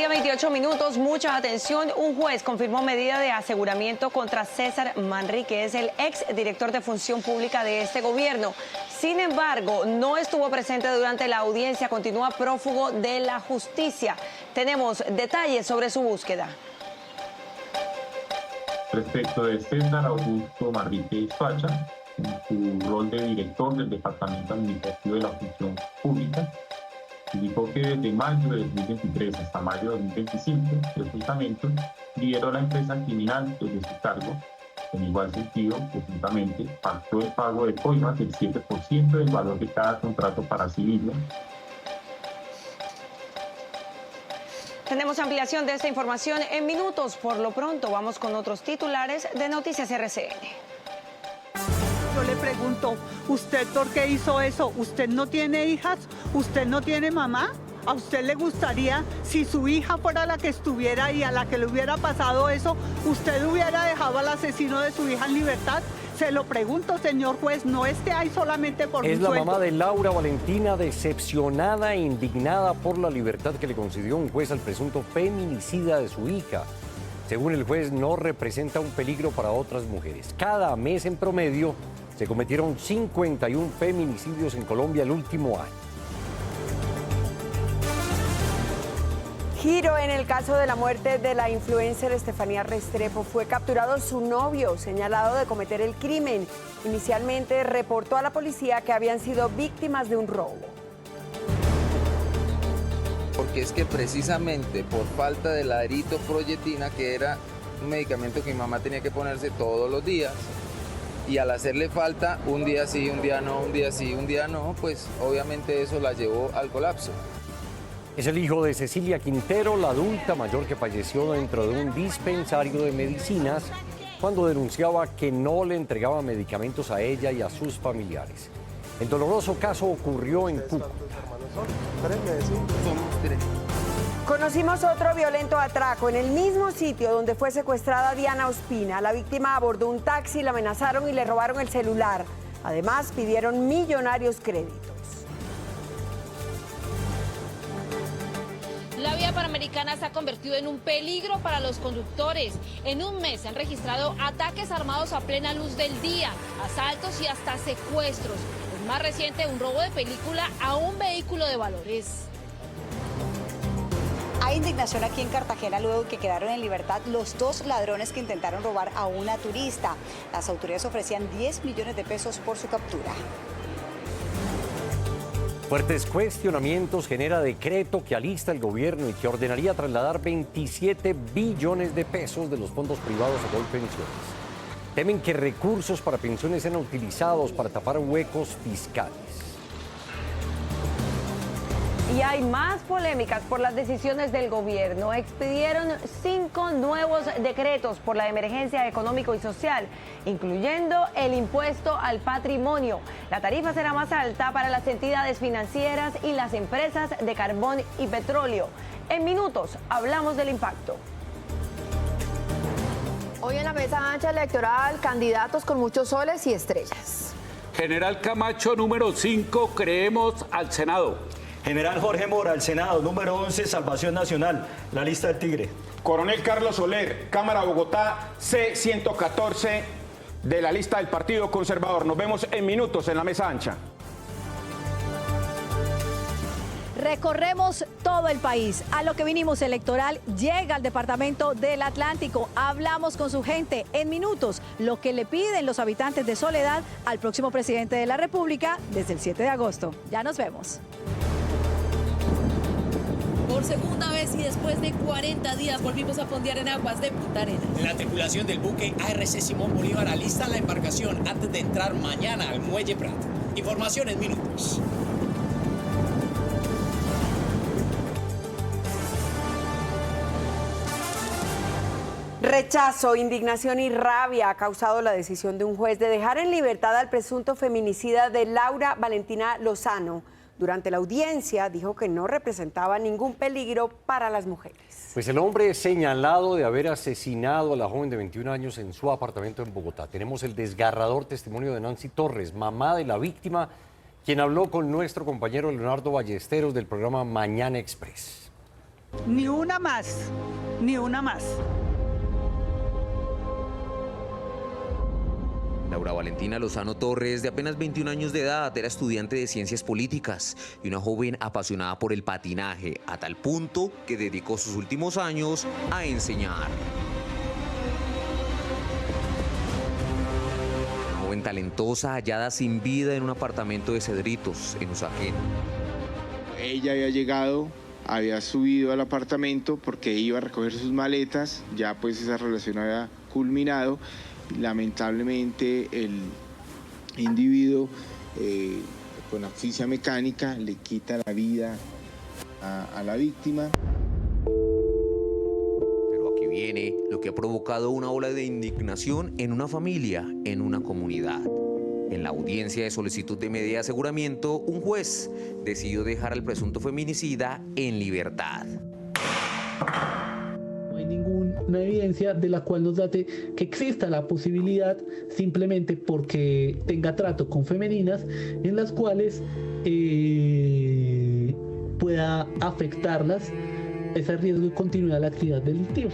día, 28 minutos, mucha atención. Un juez confirmó medida de aseguramiento contra César Manrique, que es el ex director de Función Pública de este gobierno. Sin embargo, no estuvo presente durante la audiencia, continúa prófugo de la justicia. Tenemos detalles sobre su búsqueda. Respecto de César Augusto Manrique Facha, en su rol de director del Departamento Administrativo de la Función Pública, indicó que desde mayo de 2023 hasta mayo de 2025, presuntamente, lideró la empresa criminal desde su cargo. En igual sentido, presuntamente, pactó el pago de coimas del 7% del valor de cada contrato para civiles. Tenemos ampliación de esta información en minutos. Por lo pronto, vamos con otros titulares de Noticias RCN. Yo le pregunto, ¿usted por qué hizo eso? ¿Usted no tiene hijas? ¿Usted no tiene mamá? ¿A usted le gustaría, si su hija fuera la que estuviera y a la que le hubiera pasado eso, usted hubiera dejado al asesino de su hija en libertad? Se lo pregunto, señor juez, no esté ahí solamente por un sueldo. Es la mamá de Laura Valentina, decepcionada e indignada por la libertad que le concedió un juez al presunto feminicida de su hija. Según el juez, no representa un peligro para otras mujeres. Cada mes en promedio se cometieron 51 feminicidios en Colombia el último año. Giro en el caso de la muerte de la influencer Estefanía Restrepo. Fue capturado su novio, señalado de cometer el crimen. Inicialmente reportó a la policía que habían sido víctimas de un robo. Porque es que precisamente por falta de la eritropoyetina, que era un medicamento que mi mamá tenía que ponerse todos los días, y al hacerle falta un día sí, un día no, un día sí, un día no, pues obviamente eso la llevó al colapso. Es el hijo de Cecilia Quintero, la adulta mayor que falleció dentro de un dispensario de medicinas cuando denunciaba que no le entregaba medicamentos a ella y a sus familiares. El doloroso caso ocurrió en Cúcuta. Conocimos otro violento atraco en el mismo sitio donde fue secuestrada Diana Ospina. La víctima abordó un taxi, la amenazaron y le robaron el celular. Además, pidieron millonarios créditos. La vía panamericana se ha convertido en un peligro para los conductores. En un mes se han registrado ataques armados a plena luz del día, asaltos y hasta secuestros. El más reciente, un robo de película a un vehículo de valores. Hay indignación aquí en Cartagena luego de que quedaron en libertad los dos ladrones que intentaron robar a una turista. Las autoridades ofrecían 10 millones de pesos por su captura. Fuertes cuestionamientos genera decreto que alista el gobierno y que ordenaría trasladar 27 billones de pesos de los fondos privados a Colpensiones. Temen que recursos para pensiones sean utilizados para tapar huecos fiscales. Y hay más polémicas por las decisiones del gobierno. Expidieron 5 nuevos decretos por la emergencia económico y social, incluyendo el impuesto al patrimonio. La tarifa será más alta para las entidades financieras y las empresas de carbón y petróleo. En minutos hablamos del impacto. Hoy en la mesa ancha electoral, candidatos con muchos soles y estrellas. General Camacho, número 5, creemos al Senado. General Jorge Mora, al Senado. Número 11, Salvación Nacional, la lista del Tigre. Coronel Carlos Soler, Cámara Bogotá, C114, de la lista del Partido Conservador. Nos vemos en minutos en la mesa ancha. Recorremos todo el país. A lo que vinimos electoral llega al departamento del Atlántico. Hablamos con su gente en minutos. Lo que le piden los habitantes de Soledad al próximo presidente de la República desde el 7 de agosto. Ya nos vemos. Por segunda vez y después de 40 días volvimos a fondear en aguas de Punta Arenas. La tripulación del buque ARC Simón Bolívar alista la embarcación antes de entrar mañana al Muelle Prat. Información en minutos. Rechazo, indignación y rabia ha causado la decisión de un juez de dejar en libertad al presunto feminicida de Laura Valentina Lozano. Durante la audiencia dijo que no representaba ningún peligro para las mujeres. Pues el hombre es señalado de haber asesinado a la joven de 21 años en su apartamento en Bogotá. Tenemos el desgarrador testimonio de Nancy Torres, mamá de la víctima, quien habló con nuestro compañero Leonardo Ballesteros del programa Mañana Express. Ni una más, ni una más. Laura Valentina Lozano Torres, de apenas 21 años de edad, era estudiante de Ciencias Políticas y una joven apasionada por el patinaje, a tal punto que dedicó sus últimos años a enseñar. Una joven talentosa hallada sin vida en un apartamento de Cedritos, en Usaquén. Ella había llegado, había subido al apartamento porque iba a recoger sus maletas, ya pues esa relación había culminado. Lamentablemente el individuo con asfixia mecánica le quita la vida a la víctima. Pero aquí viene lo que ha provocado una ola de indignación en una familia, en una comunidad. En la audiencia de solicitud de medida de aseguramiento, un juez decidió dejar al presunto feminicida en libertad. No hay ninguna evidencia de la cual nos date que exista la posibilidad, simplemente porque tenga trato con femeninas, en las cuales pueda afectarlas ese riesgo de continuidad de la actividad delictiva.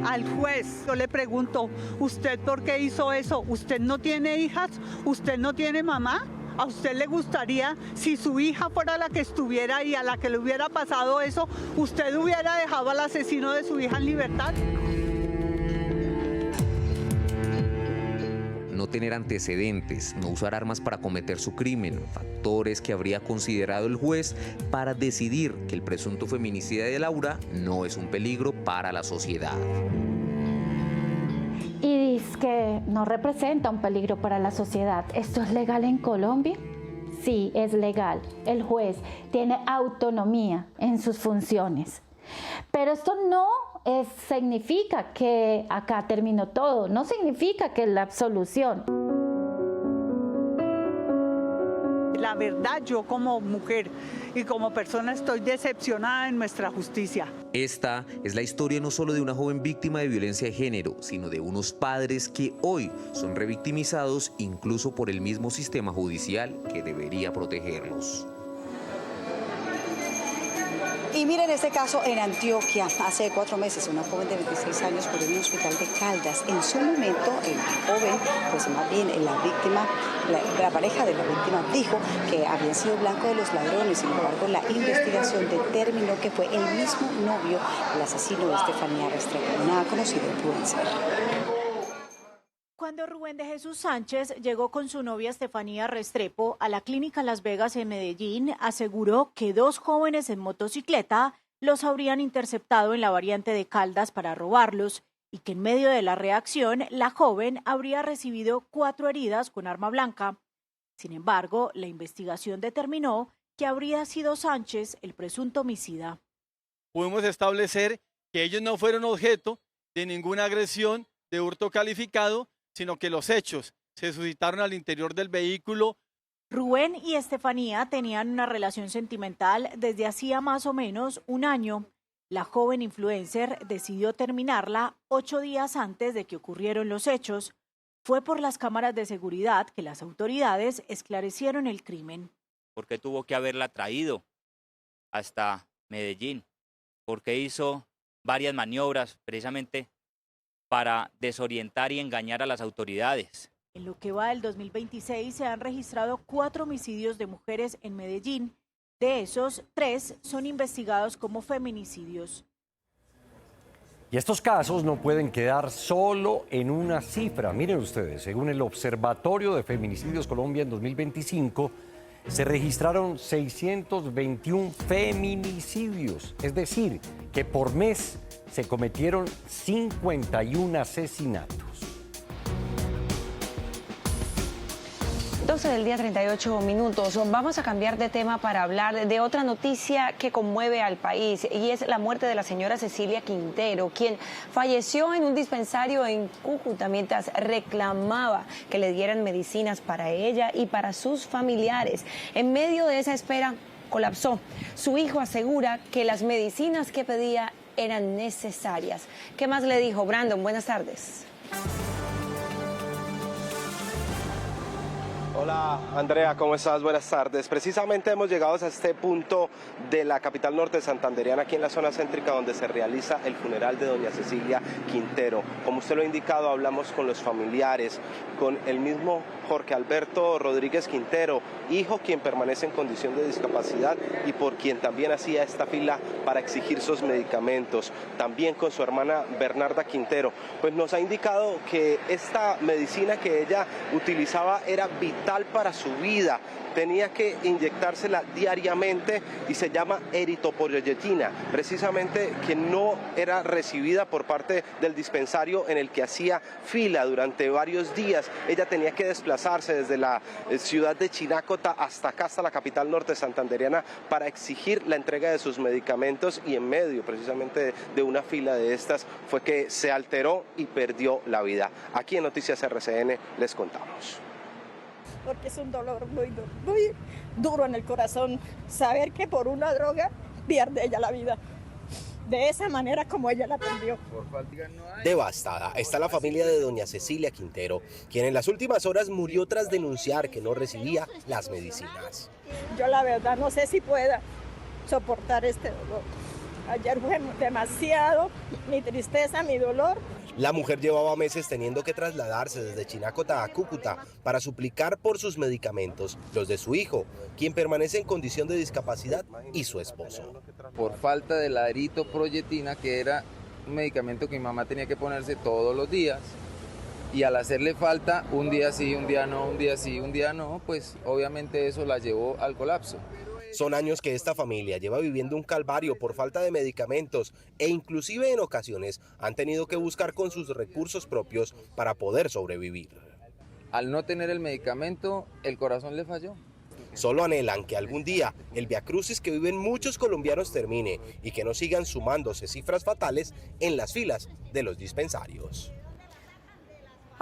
Al juez yo le pregunto, ¿usted por qué hizo eso? ¿Usted no tiene hijas? ¿Usted no tiene mamá? ¿A usted le gustaría, si su hija fuera la que estuviera ahí, a la que le hubiera pasado eso, usted hubiera dejado al asesino de su hija en libertad? No tener antecedentes, no usar armas para cometer su crimen, factores que habría considerado el juez para decidir que el presunto feminicida de Laura no es un peligro para la sociedad. Y dice que no representa un peligro para la sociedad. ¿Esto es legal en Colombia? Sí, es legal. El juez tiene autonomía en sus funciones. Pero esto no significa que acá terminó todo, no significa que es la absolución. La verdad, yo como mujer y como persona estoy decepcionada en nuestra justicia. Esta es la historia no solo de una joven víctima de violencia de género, sino de unos padres que hoy son revictimizados incluso por el mismo sistema judicial que debería protegerlos. Y miren este caso en Antioquia. Hace 4 meses una joven de 26 años murió en un hospital de Caldas. En su momento el joven, pues más bien la víctima, la pareja de la víctima dijo que habían sido blanco de los ladrones. Sin embargo, la investigación determinó que fue el mismo novio, el asesino de Estefanía Restrepo, una conocida influencer. Cuando Rubén de Jesús Sánchez llegó con su novia Estefanía Restrepo a la clínica Las Vegas en Medellín, aseguró que 2 jóvenes en motocicleta los habrían interceptado en la variante de Caldas para robarlos y que en medio de la reacción la joven habría recibido 4 heridas con arma blanca. Sin embargo, la investigación determinó que habría sido Sánchez el presunto homicida. Pudimos establecer que ellos no fueron objeto de ninguna agresión de hurto calificado, sino que los hechos se suscitaron al interior del vehículo. Rubén y Estefanía tenían una relación sentimental desde hacía más o menos 1 año. La joven influencer decidió terminarla 8 días antes de que ocurrieron los hechos. Fue por las cámaras de seguridad que las autoridades esclarecieron el crimen. ¿Por qué tuvo que haberla traído hasta Medellín? ¿Por qué hizo varias maniobras precisamente para desorientar y engañar a las autoridades? En lo que va del 2026 se han registrado 4 homicidios de mujeres en Medellín. De esos, 3 son investigados como feminicidios. Y estos casos no pueden quedar solo en una cifra. Miren ustedes, según el Observatorio de Feminicidios Colombia en 2025, se registraron 621 feminicidios. Es decir, que por mes se cometieron 51 asesinatos. 12 del día, 38 minutos. Vamos a cambiar de tema para hablar de otra noticia que conmueve al país y es la muerte de la señora Cecilia Quintero, quien falleció en un dispensario en Cúcuta mientras reclamaba que le dieran medicinas para ella y para sus familiares. En medio de esa espera, colapsó. Su hijo asegura que las medicinas que pedía eran necesarias. ¿Qué más le dijo? Brandon, buenas tardes. Hola Andrea, ¿cómo estás? Buenas tardes. Precisamente hemos llegado a este punto de la capital norte santandereana, aquí en la zona céntrica donde se realiza el funeral de doña Cecilia Quintero. Como usted lo ha indicado, hablamos con los familiares, con el mismo Jorge Alberto Rodríguez Quintero, hijo quien permanece en condición de discapacidad y por quien también hacía esta fila para exigir sus medicamentos. También con su hermana Bernarda Quintero. Pues nos ha indicado que esta medicina que ella utilizaba era vital para su vida, tenía que inyectársela diariamente y se llama eritropoyetina, precisamente que no era recibida por parte del dispensario en el que hacía fila durante varios días. Ella tenía que desplazarse desde la ciudad de Chinácota hasta acá, hasta la capital norte santandereana, para exigir la entrega de sus medicamentos, y en medio precisamente de una fila de estas fue que se alteró y perdió la vida. Aquí en Noticias RCN les contamos. Porque es un dolor muy duro en el corazón saber que por una droga pierde ella la vida, de esa manera como ella la perdió. Devastada está la familia de doña Cecilia Quintero, quien en las últimas horas murió tras denunciar que no recibía las medicinas. Yo la verdad no sé si pueda soportar este dolor. Ayer fue demasiado, mi tristeza, mi dolor. La mujer llevaba meses teniendo que trasladarse desde Chinácota a Cúcuta para suplicar por sus medicamentos, los de su hijo, quien permanece en condición de discapacidad, y su esposo. Por falta de la eritropoyetina, que era un medicamento que mi mamá tenía que ponerse todos los días, y al hacerle falta un día sí, un día no, un día sí, un día no, pues obviamente eso la llevó al colapso. Son años que esta familia lleva viviendo un calvario por falta de medicamentos e inclusive en ocasiones han tenido que buscar con sus recursos propios para poder sobrevivir. Al no tener el medicamento, el corazón le falló. Solo anhelan que algún día el viacrucis que viven muchos colombianos termine y que no sigan sumándose cifras fatales en las filas de los dispensarios.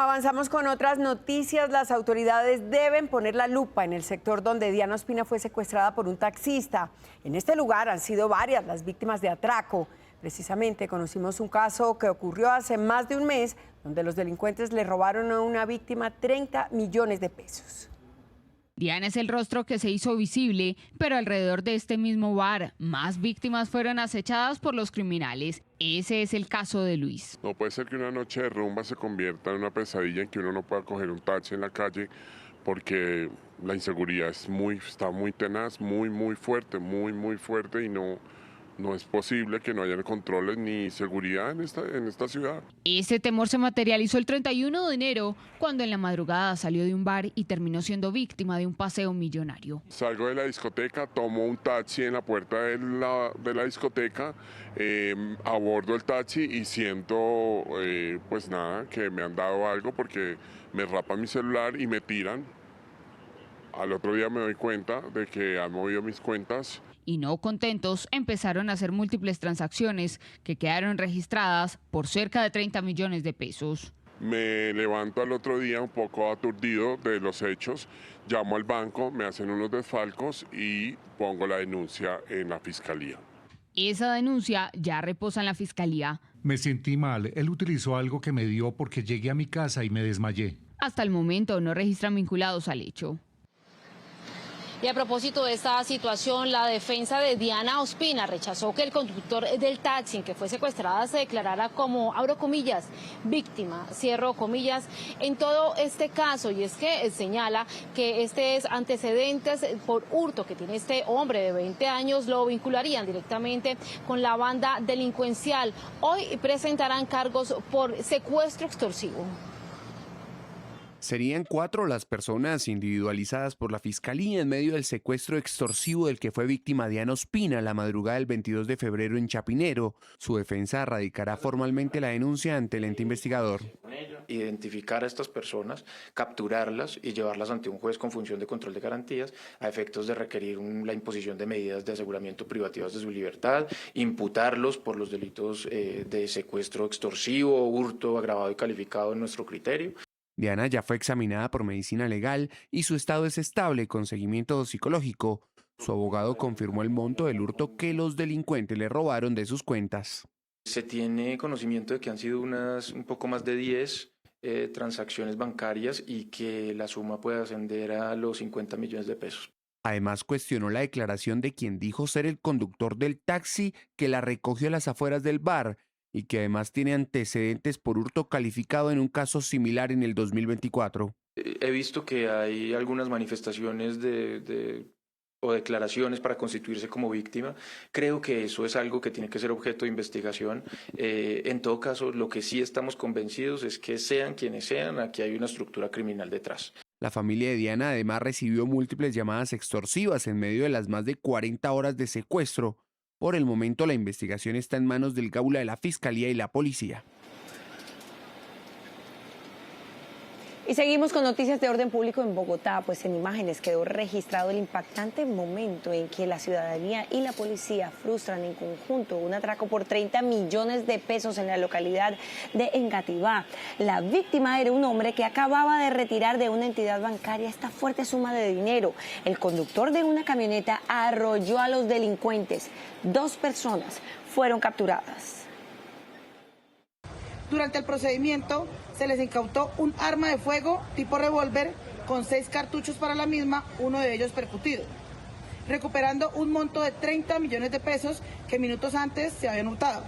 Avanzamos con otras noticias. Las autoridades deben poner la lupa en el sector donde Diana Ospina fue secuestrada por un taxista. En este lugar han sido varias las víctimas de atraco. Precisamente conocimos un caso que ocurrió hace más de un mes, donde los delincuentes le robaron a una víctima 30 millones de pesos. Diana es el rostro que se hizo visible, pero alrededor de este mismo bar, más víctimas fueron acechadas por los criminales. Ese es el caso de Luis. No puede ser que una noche de rumba se convierta en una pesadilla en que uno no pueda coger un taxi en la calle, porque la inseguridad está muy tenaz, muy fuerte y no es posible que no haya controles ni seguridad en esta ciudad. Ese temor se materializó el 31 de enero, cuando en la madrugada salió de un bar y terminó siendo víctima de un paseo millonario. Salgo de la discoteca, tomo un taxi en la puerta de la discoteca, abordo el taxi y siento, pues nada, que me han dado algo porque me rapan mi celular y me tiran. Al otro día me doy cuenta de que han movido mis cuentas. Y no contentos, empezaron a hacer múltiples transacciones que quedaron registradas por cerca de 30 millones de pesos. Me levanto al otro día un poco aturdido de los hechos, llamo al banco, me hacen unos desfalcos y pongo la denuncia en la fiscalía. Esa denuncia ya reposa en la fiscalía. Me sentí mal, él utilizó algo que me dio porque llegué a mi casa y me desmayé. Hasta el momento no registran vinculados al hecho. Y a propósito de esta situación, la defensa de Diana Ospina rechazó que el conductor del taxi en que fue secuestrada se declarara como, abro comillas, víctima, cierro comillas, en todo este caso. Y es que señala que antecedentes por hurto que tiene este hombre de 20 años lo vincularían directamente con la banda delincuencial. Hoy presentarán cargos por secuestro extorsivo. Serían 4 las personas individualizadas por la Fiscalía en medio del secuestro extorsivo del que fue víctima Diana Ospina la madrugada del 22 de febrero en Chapinero. Su defensa radicará formalmente la denuncia ante el ente investigador. Identificar a estas personas, capturarlas y llevarlas ante un juez con función de control de garantías a efectos de requerir la imposición de medidas de aseguramiento privativas de su libertad, imputarlos por los delitos de secuestro extorsivo, hurto agravado y calificado en nuestro criterio. Diana ya fue examinada por medicina legal y su estado es estable con seguimiento psicológico. Su abogado confirmó el monto del hurto que los delincuentes le robaron de sus cuentas. Se tiene conocimiento de que han sido un poco más de 10 transacciones bancarias y que la suma pueda ascender a los 50 millones de pesos. Además, cuestionó la declaración de quien dijo ser el conductor del taxi que la recogió a las afueras del bar y que además tiene antecedentes por hurto calificado en un caso similar en el 2024. He visto que hay algunas manifestaciones o declaraciones para constituirse como víctima. Creo que eso es algo que tiene que ser objeto de investigación. En todo caso, lo que sí estamos convencidos es que sean quienes sean, aquí hay una estructura criminal detrás. La familia de Diana además recibió múltiples llamadas extorsivas en medio de las más de 40 horas de secuestro. Por el momento, la investigación está en manos del Gaula de la Fiscalía y la Policía. Y seguimos con noticias de orden público en Bogotá, pues en imágenes quedó registrado el impactante momento en que la ciudadanía y la policía frustran en conjunto un atraco por 30 millones de pesos en la localidad de Engativá. La víctima era un hombre que acababa de retirar de una entidad bancaria esta fuerte suma de dinero. El conductor de una camioneta arrolló a los delincuentes. 2 personas fueron capturadas. Durante el procedimiento se les incautó un arma de fuego tipo revólver con 6 cartuchos para la misma, uno de ellos percutido, recuperando un monto de 30 millones de pesos que minutos antes se habían hurtado.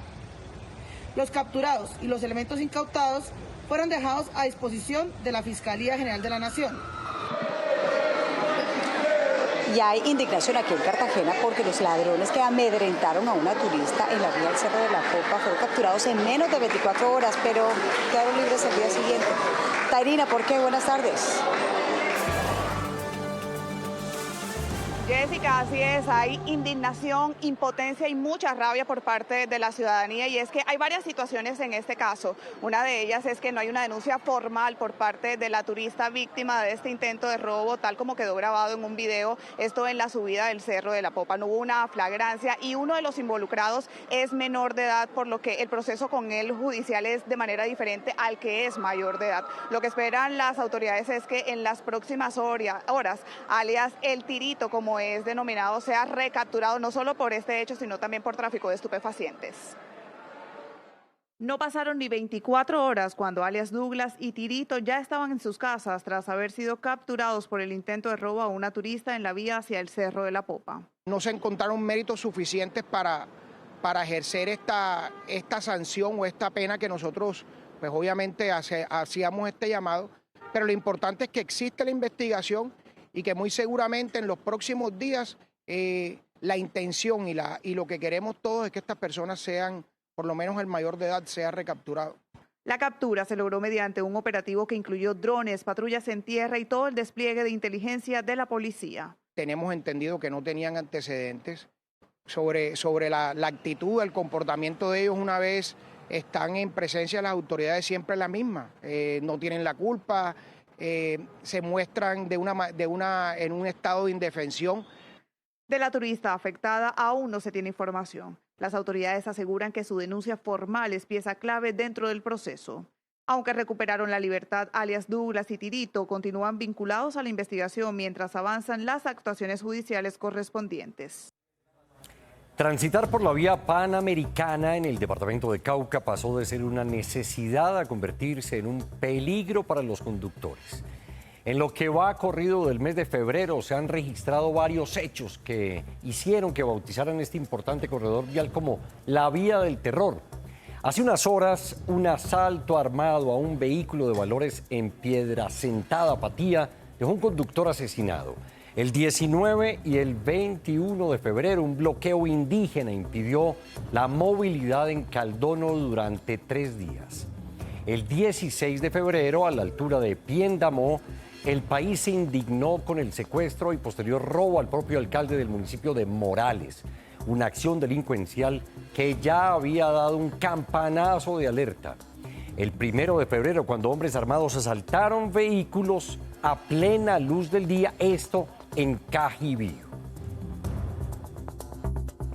Los capturados y los elementos incautados fueron dejados a disposición de la Fiscalía General de la Nación. Y hay indignación aquí en Cartagena porque los ladrones que amedrentaron a una turista en la vía del Cerro de la Popa fueron capturados en menos de 24 horas, pero quedaron libres el día siguiente. Tairina, ¿por qué? Buenas tardes. Jessica, así es, hay indignación, impotencia y mucha rabia por parte de la ciudadanía, y es que hay varias situaciones en este caso. Una de ellas es que no hay una denuncia formal por parte de la turista víctima de este intento de robo, tal como quedó grabado en un video, esto en la subida del Cerro de la Popa. No hubo una flagrancia y uno de los involucrados es menor de edad, por lo que el proceso con él judicial es de manera diferente al que es mayor de edad. Lo que esperan las autoridades es que en las próximas horas, alias El Tirito, como es denominado, sea recapturado no solo por este hecho, sino también por tráfico de estupefacientes. No pasaron ni 24 horas cuando alias Douglas y Tirito ya estaban en sus casas tras haber sido capturados por el intento de robo a una turista en la vía hacia el Cerro de la Popa. No se encontraron méritos suficientes para ejercer esta sanción o esta pena que nosotros, pues obviamente hacíamos este llamado, pero lo importante es que existe la investigación y que muy seguramente en los próximos días la intención y lo que queremos todos es que estas personas sean, por lo menos el mayor de edad, sea recapturado. La captura se logró mediante un operativo que incluyó drones, patrullas en tierra y todo el despliegue de inteligencia de la policía. Tenemos entendido que no tenían antecedentes sobre la actitud, el comportamiento de ellos una vez están en presencia de las autoridades, siempre la misma, no tienen la culpa. Se muestran en un estado de indefensión. De la turista afectada aún no se tiene información. Las autoridades aseguran que su denuncia formal es pieza clave dentro del proceso. Aunque recuperaron la libertad, alias Douglas y Tirito continúan vinculados a la investigación mientras avanzan las actuaciones judiciales correspondientes. Transitar por la vía panamericana en el departamento de Cauca pasó de ser una necesidad a convertirse en un peligro para los conductores. En lo que va corrido del mes de febrero se han registrado varios hechos que hicieron que bautizaran este importante corredor vial como la vía del terror. Hace unas horas, un asalto armado a un vehículo de valores en Piedracentada, Patía, dejó un conductor asesinado. El 19 y el 21 de febrero, un bloqueo indígena impidió la movilidad en Caldono durante 3 días. El 16 de febrero, a la altura de Piendamó, el país se indignó con el secuestro y posterior robo al propio alcalde del municipio de Morales, una acción delincuencial que ya había dado un campanazo de alerta. El 1 de febrero, cuando hombres armados asaltaron vehículos a plena luz del día, esto en Cajibío.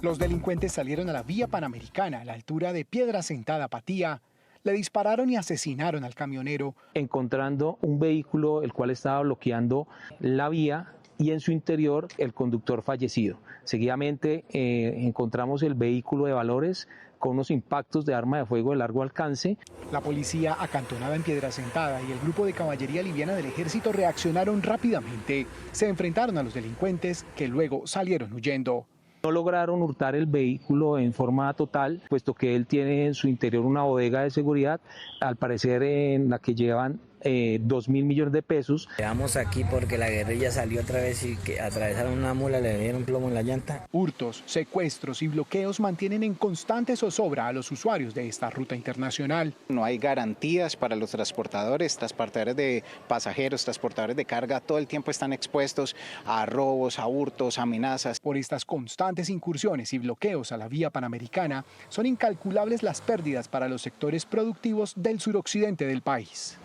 Los delincuentes salieron a la vía panamericana a la altura de Piedracentada, Patía. Le dispararon y asesinaron al camionero, encontrando un vehículo el cual estaba bloqueando la vía y en su interior el conductor fallecido. Seguidamente encontramos el vehículo de valores con unos impactos de arma de fuego de largo alcance. La policía acantonada en Piedracentada y el grupo de caballería liviana del ejército reaccionaron rápidamente. Se enfrentaron a los delincuentes que luego salieron huyendo. No lograron hurtar el vehículo en forma total, puesto que él tiene en su interior una bodega de seguridad, al parecer en la que llevan 2.000 millones de pesos. Quedamos aquí porque la guerrilla salió otra vez y que atravesaron una mula, le dieron plomo en la llanta. Hurtos, secuestros y bloqueos mantienen en constante zozobra a los usuarios de esta ruta internacional. No hay garantías para los transportadores de pasajeros, transportadores de carga, todo el tiempo están expuestos a robos, a hurtos, amenazas. Por estas constantes incursiones y bloqueos a la vía panamericana, son incalculables las pérdidas para los sectores productivos del suroccidente del país.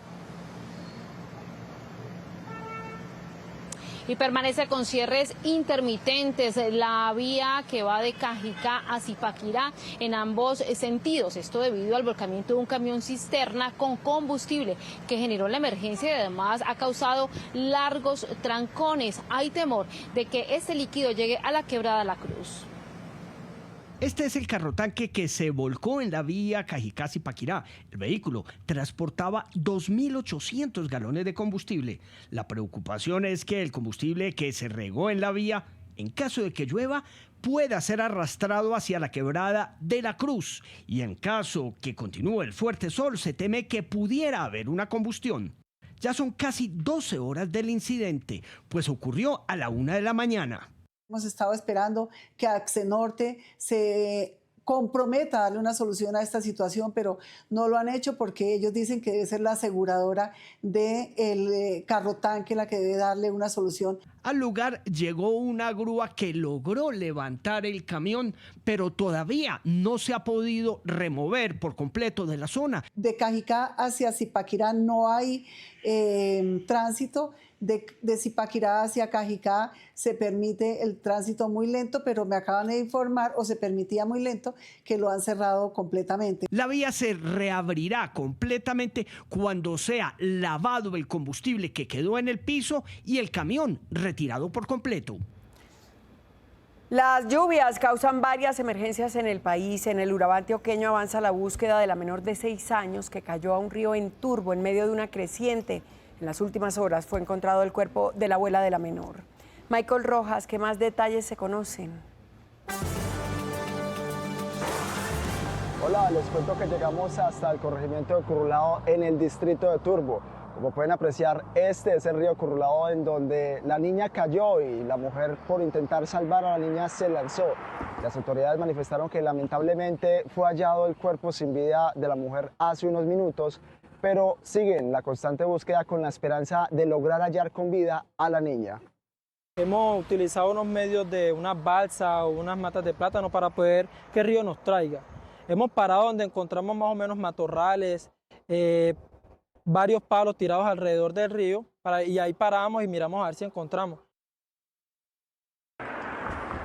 Y permanece con cierres intermitentes la vía que va de Cajicá a Zipaquirá en ambos sentidos. Esto debido al volcamiento de un camión cisterna con combustible que generó la emergencia y además ha causado largos trancones. Hay temor de que este líquido llegue a la quebrada La Cruz. Este es el carrotanque que se volcó en la vía Cajicá-Zipaquirá. El vehículo transportaba 2.800 galones de combustible. La preocupación es que el combustible que se regó en la vía, en caso de que llueva, pueda ser arrastrado hacia la quebrada de La Cruz. Y en caso que continúe el fuerte sol, se teme que pudiera haber una combustión. Ya son casi 12 horas del incidente, pues ocurrió a la 1 de la mañana. Hemos estado esperando que Accenorte se comprometa a darle una solución a esta situación, pero no lo han hecho porque ellos dicen que debe ser la aseguradora del carrotanque la que debe darle una solución. Al lugar llegó una grúa que logró levantar el camión, pero todavía no se ha podido remover por completo de la zona. De Cajicá hacia Zipaquirá no hay tránsito. De Zipaquirá hacia Cajicá se permite el tránsito muy lento, pero me acaban de informar, o se permitía muy lento, que lo han cerrado completamente. La vía se reabrirá completamente cuando sea lavado el combustible que quedó en el piso y el camión retirado por completo. Las lluvias causan varias emergencias en el país. En el Urabá antioqueño avanza la búsqueda de la menor de 6 años que cayó a un río en Turbo en medio de una creciente. En las últimas horas fue encontrado el cuerpo de la abuela de la menor. Michael Rojas, ¿qué más detalles se conocen? Hola, les cuento que llegamos hasta el corregimiento de Currulao en el distrito de Turbo. Como pueden apreciar, este es el río Currulao en donde la niña cayó y la mujer, por intentar salvar a la niña, se lanzó. Las autoridades manifestaron que lamentablemente fue hallado el cuerpo sin vida de la mujer hace unos minutos, pero siguen la constante búsqueda con la esperanza de lograr hallar con vida a la niña. Hemos utilizado unos medios de unas balsas o unas matas de plátano para poder que el río nos traiga. Hemos parado donde encontramos más o menos matorrales, varios palos tirados alrededor del río y ahí paramos y miramos a ver si encontramos.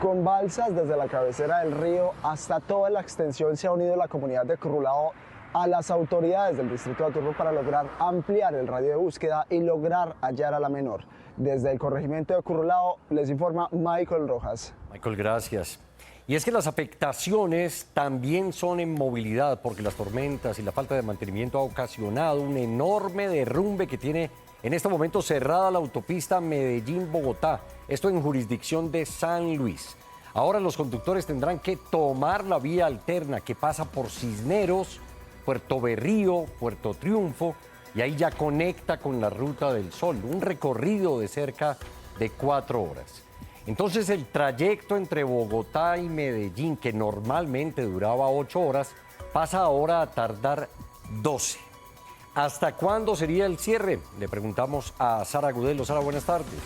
Con balsas desde la cabecera del río hasta toda la extensión se ha unido la comunidad de Currulao a las autoridades del distrito de Turbo para lograr ampliar el radio de búsqueda y lograr hallar a la menor. Desde el corregimiento de Currulao les informa Michael Rojas. Michael, gracias. Y es que las afectaciones también son en movilidad, porque las tormentas y la falta de mantenimiento ha ocasionado un enorme derrumbe que tiene en este momento cerrada la autopista Medellín-Bogotá, esto en jurisdicción de San Luis. Ahora los conductores tendrán que tomar la vía alterna que pasa por Cisneros, Puerto Berrío, Puerto Triunfo, y ahí ya conecta con la Ruta del Sol, un recorrido de cerca de 4 horas. Entonces el trayecto entre Bogotá y Medellín, que normalmente duraba 8 horas, pasa ahora a tardar 12. ¿Hasta cuándo sería el cierre? Le preguntamos a Sara Gudelo. Sara, buenas tardes.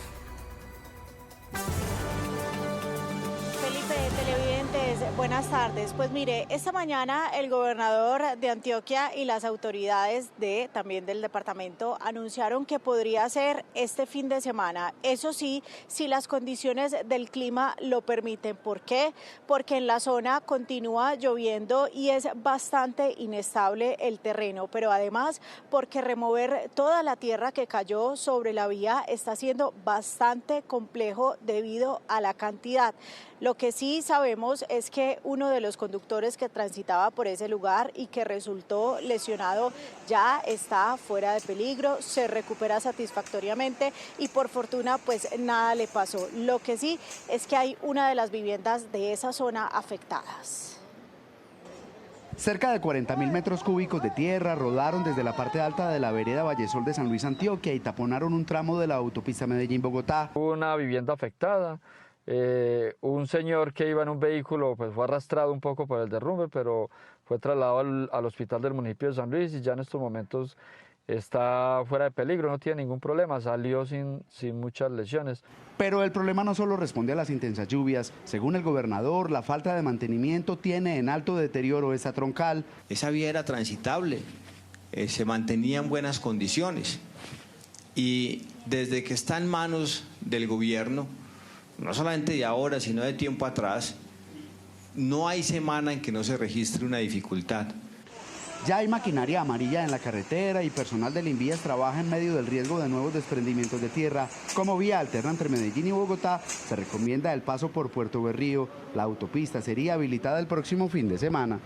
Buenas tardes. Pues mire, esta mañana el gobernador de Antioquia y las autoridades también del departamento anunciaron que podría ser este fin de semana. Eso sí, si las condiciones del clima lo permiten. ¿Por qué? Porque en la zona continúa lloviendo y es bastante inestable el terreno, pero además porque remover toda la tierra que cayó sobre la vía está siendo bastante complejo debido a la cantidad. Lo que sí sabemos es que uno de los conductores que transitaba por ese lugar y que resultó lesionado ya está fuera de peligro, se recupera satisfactoriamente y por fortuna pues nada le pasó. Lo que sí es que hay una de las viviendas de esa zona afectadas. Cerca de 40.000 metros cúbicos de tierra rodaron desde la parte alta de la vereda Vallesol de San Luis, Antioquia, y taponaron un tramo de la autopista Medellín-Bogotá. Hubo una vivienda afectada, un señor que iba en un vehículo pues fue arrastrado un poco por el derrumbe, pero fue trasladado al hospital del municipio de San Luis y ya en estos momentos está fuera de peligro, no tiene ningún problema, salió sin muchas lesiones. Pero el problema no solo responde a las intensas lluvias. Según el gobernador, la falta de mantenimiento tiene en alto deterioro esa troncal. Esa vía era transitable, se mantenía en buenas condiciones y desde que está en manos del gobierno, no solamente de ahora, sino de tiempo atrás, no hay semana en que no se registre una dificultad. Ya hay maquinaria amarilla en la carretera y personal del Invías trabaja en medio del riesgo de nuevos desprendimientos de tierra. Como vía alterna entre Medellín y Bogotá, se recomienda el paso por Puerto Berrío. La autopista sería habilitada el próximo fin de semana.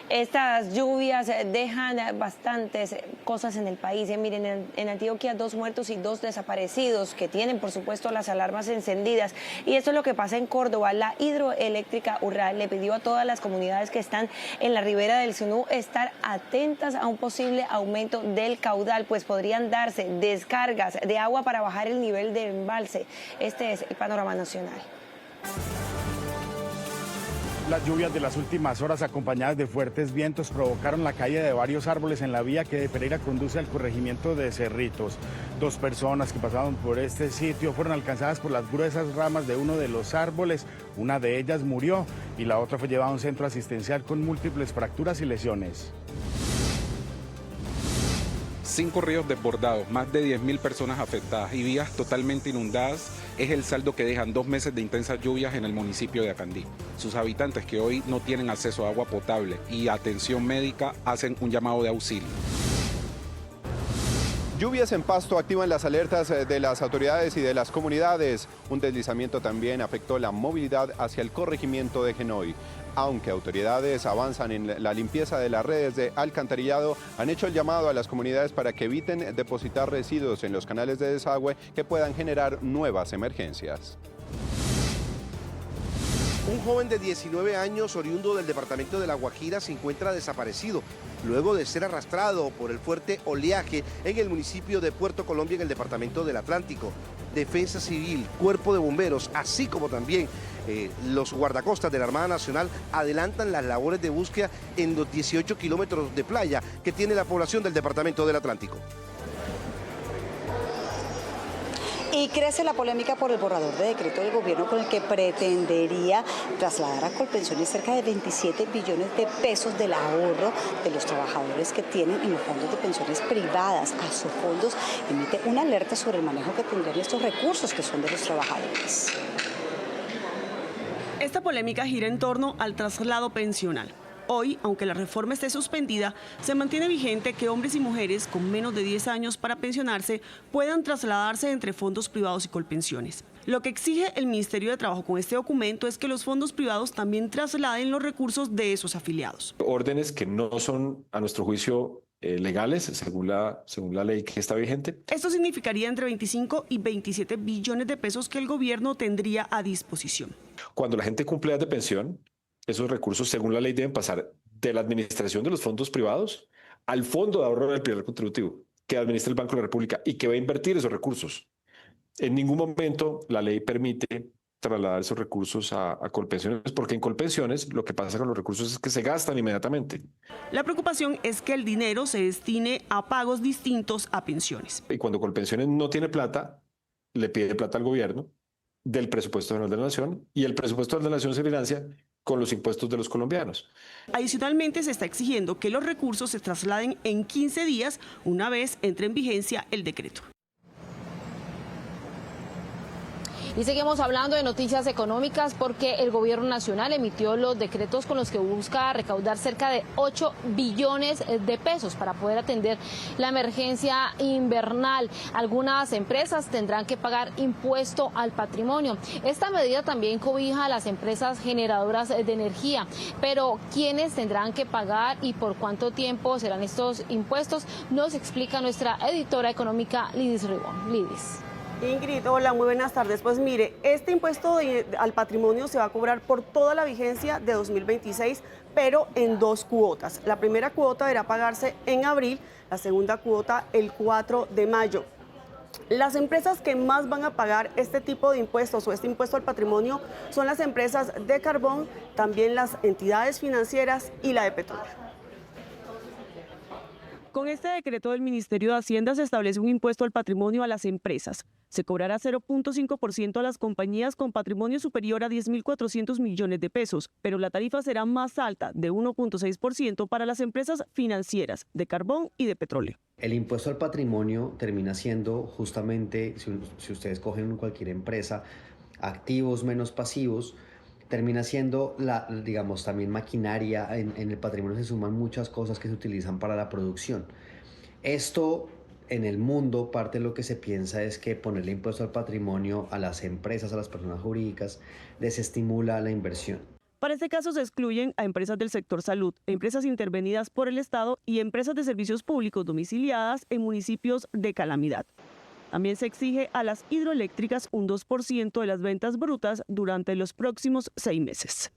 Estas lluvias dejan bastantes cosas en el país. Miren, en Antioquia 2 muertos y 2 desaparecidos que tienen, por supuesto, las alarmas encendidas. Y esto es lo que pasa en Córdoba. La hidroeléctrica Urral le pidió a todas las comunidades que están en la ribera del Sunú estar atentas a un posible aumento del caudal, pues podrían darse descargas de agua para bajar el nivel del embalse. Este es el panorama nacional. Las lluvias de las últimas horas acompañadas de fuertes vientos provocaron la caída de varios árboles en la vía que de Pereira conduce al corregimiento de Cerritos. 2 personas que pasaban por este sitio fueron alcanzadas por las gruesas ramas de uno de los árboles. Una de ellas murió y la otra fue llevada a un centro asistencial con múltiples fracturas y lesiones. 5 ríos desbordados, más de 10.000 personas afectadas y vías totalmente inundadas es el saldo que dejan 2 meses de intensas lluvias en el municipio de Acandí. Sus habitantes que hoy no tienen acceso a agua potable y atención médica hacen un llamado de auxilio. Lluvias en Pasto activan las alertas de las autoridades y de las comunidades. Un deslizamiento también afectó la movilidad hacia el corregimiento de Genoy. Aunque autoridades avanzan en la limpieza de las redes de alcantarillado, han hecho el llamado a las comunidades para que eviten depositar residuos en los canales de desagüe que puedan generar nuevas emergencias. Un joven de 19 años, oriundo del departamento de La Guajira, se encuentra desaparecido luego de ser arrastrado por el fuerte oleaje en el municipio de Puerto Colombia, en el departamento del Atlántico. Defensa Civil, Cuerpo de Bomberos, así como también los guardacostas de la Armada Nacional adelantan las labores de búsqueda en los 18 kilómetros de playa que tiene la población del departamento del Atlántico. Y crece la polémica por el borrador de decreto del gobierno con el que pretendería trasladar a Colpensiones cerca de 27 billones de pesos del ahorro de los trabajadores que tienen en los fondos de pensiones privadas. A sus fondos emite una alerta sobre el manejo que tendrían estos recursos que son de los trabajadores. Esta polémica gira en torno al traslado pensional. Hoy, aunque la reforma esté suspendida, se mantiene vigente que hombres y mujeres con menos de 10 años para pensionarse puedan trasladarse entre fondos privados y Colpensiones. Lo que exige el Ministerio de Trabajo con este documento es que los fondos privados también trasladen los recursos de esos afiliados. Órdenes que no son, a nuestro juicio, legales, según la ley que está vigente. Esto significaría entre 25 y 27 billones de pesos que el gobierno tendría a disposición. Cuando la gente cumple edad de pensión, esos recursos, según la ley, deben pasar de la administración de los fondos privados al Fondo de Ahorro del Primer Contributivo, que administra el Banco de la República y que va a invertir esos recursos. En ningún momento la ley permite trasladar esos recursos a Colpensiones, porque en Colpensiones lo que pasa con los recursos es que se gastan inmediatamente. La preocupación es que el dinero se destine a pagos distintos a pensiones. Y cuando Colpensiones no tiene plata, le pide plata al gobierno del presupuesto general de la Nación, y el presupuesto de la Nación se financia con los impuestos de los colombianos. Adicionalmente, se está exigiendo que los recursos se trasladen en 15 días una vez entre en vigencia el decreto. Y seguimos hablando de noticias económicas porque el gobierno nacional emitió los decretos con los que busca recaudar cerca de 8 billones de pesos para poder atender la emergencia invernal. Algunas empresas tendrán que pagar impuesto al patrimonio. Esta medida también cobija a las empresas generadoras de energía, pero ¿quiénes tendrán que pagar y por cuánto tiempo serán estos impuestos? Nos explica nuestra editora económica Lidis Ribón. Lidis. Ingrid, hola, muy buenas tardes. Pues mire, este impuesto al patrimonio se va a cobrar por toda la vigencia de 2026, pero en 2 cuotas. La primera cuota deberá pagarse en abril, la segunda cuota el 4 de mayo. Las empresas que más van a pagar este tipo de impuestos o este impuesto al patrimonio son las empresas de carbón, también las entidades financieras y la de petróleo. Con este decreto del Ministerio de Hacienda se establece un impuesto al patrimonio a las empresas. Se cobrará 0.5% a las compañías con patrimonio superior a 10.400 millones de pesos, pero la tarifa será más alta, de 1.6% para las empresas financieras, de carbón y de petróleo. El impuesto al patrimonio termina siendo justamente, si ustedes cogen cualquier empresa, activos menos pasivos, termina siendo, digamos, también maquinaria. En el patrimonio se suman muchas cosas que se utilizan para la producción. Esto, en el mundo, parte de lo que se piensa es que ponerle impuesto al patrimonio a las empresas, a las personas jurídicas, desestimula la inversión. Para este caso se excluyen a empresas del sector salud, empresas intervenidas por el Estado y empresas de servicios públicos domiciliadas en municipios de calamidad. También se exige a las hidroeléctricas un 2% de las ventas brutas durante los próximos 6 meses.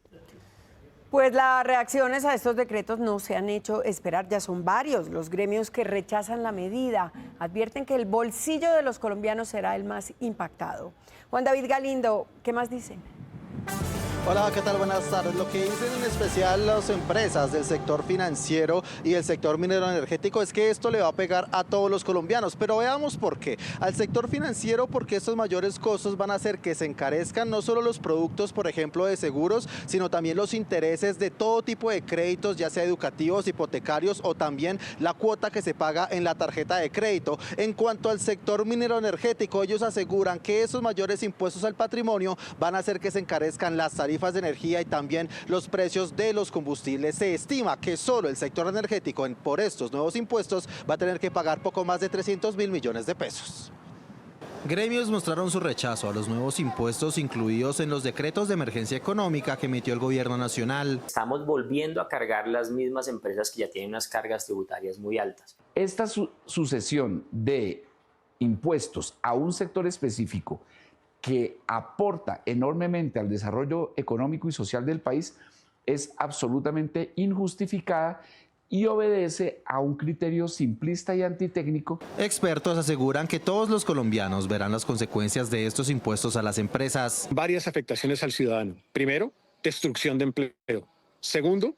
Pues las reacciones a estos decretos no se han hecho esperar, ya son varios los gremios que rechazan la medida. Advierten que el bolsillo de los colombianos será el más impactado. Juan David Galindo, ¿qué más dicen? Hola, ¿qué tal? Buenas tardes. Lo que dicen en especial las empresas del sector financiero y el sector minero energético es que esto le va a pegar a todos los colombianos, pero veamos por qué. Al sector financiero, porque estos mayores costos van a hacer que se encarezcan no solo los productos, por ejemplo, de seguros, sino también los intereses de todo tipo de créditos, ya sea educativos, hipotecarios o también la cuota que se paga en la tarjeta de crédito. En cuanto al sector minero energético, ellos aseguran que esos mayores impuestos al patrimonio van a hacer que se encarezcan las tarifas de energía y también los precios de los combustibles. Se estima que solo el sector energético por estos nuevos impuestos va a tener que pagar poco más de 300.000 millones de pesos. Gremios mostraron su rechazo a los nuevos impuestos incluidos en los decretos de emergencia económica que emitió el gobierno nacional. Estamos volviendo a cargar las mismas empresas que ya tienen unas cargas tributarias muy altas. Esta sucesión de impuestos a un sector específico que aporta enormemente al desarrollo económico y social del país es absolutamente injustificada y obedece a un criterio simplista y antitécnico. Expertos aseguran que todos los colombianos verán las consecuencias de estos impuestos a las empresas. Varias afectaciones al ciudadano. Primero, destrucción de empleo. Segundo,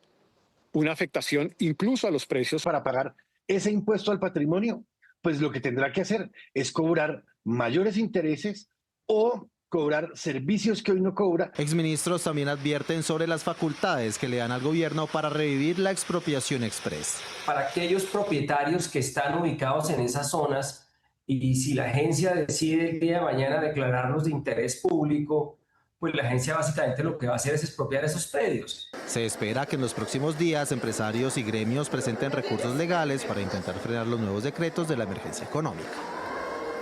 una afectación incluso a los precios. Para pagar ese impuesto al patrimonio, pues lo que tendrá que hacer es cobrar mayores intereses o cobrar servicios que hoy no cobra. Exministros también advierten sobre las facultades que le dan al gobierno para revivir la expropiación express. Para aquellos propietarios que están ubicados en esas zonas y si la agencia decide el día de mañana declararlos de interés público, pues la agencia básicamente lo que va a hacer es expropiar esos predios. Se espera que en los próximos días empresarios y gremios presenten recursos legales para intentar frenar los nuevos decretos de la emergencia económica.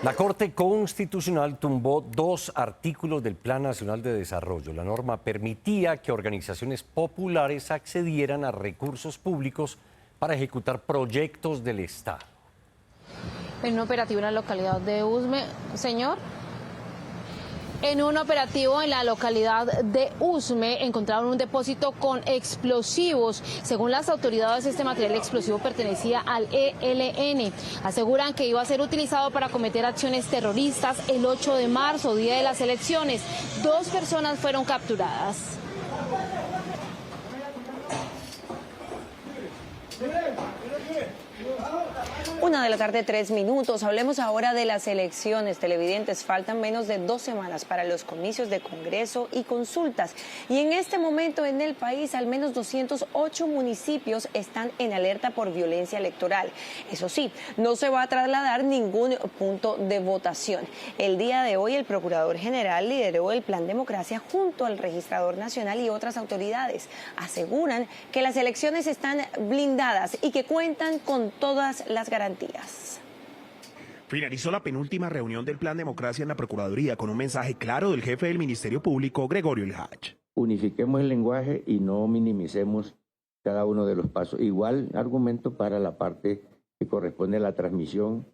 La Corte Constitucional tumbó 2 artículos del Plan Nacional de Desarrollo. La norma permitía que organizaciones populares accedieran a recursos públicos para ejecutar proyectos del Estado. En un operativo en la localidad de Usme, señor. En un operativo en la localidad de Usme encontraron un depósito con explosivos. Según las autoridades, este material explosivo pertenecía al ELN. Aseguran que iba a ser utilizado para cometer acciones terroristas el 8 de marzo, día de las elecciones. 2 personas fueron capturadas. 1:03 p.m. Hablemos ahora de las elecciones. Televidentes, faltan menos de 2 semanas para los comicios de Congreso y consultas. Y en este momento en el país, al menos 208 municipios están en alerta por violencia electoral. Eso sí, no se va a trasladar ningún punto de votación. El día de hoy, el Procurador General lideró el Plan Democracia junto al Registrador Nacional y otras autoridades. Aseguran que las elecciones están blindadas y que cuentan con todas las garantías. Finalizó la penúltima reunión del Plan Democracia en la Procuraduría con un mensaje claro del jefe del Ministerio Público, Gregorio Ilhach. Unifiquemos el lenguaje y no minimicemos cada uno de los pasos. Igual argumento para la parte que corresponde a la transmisión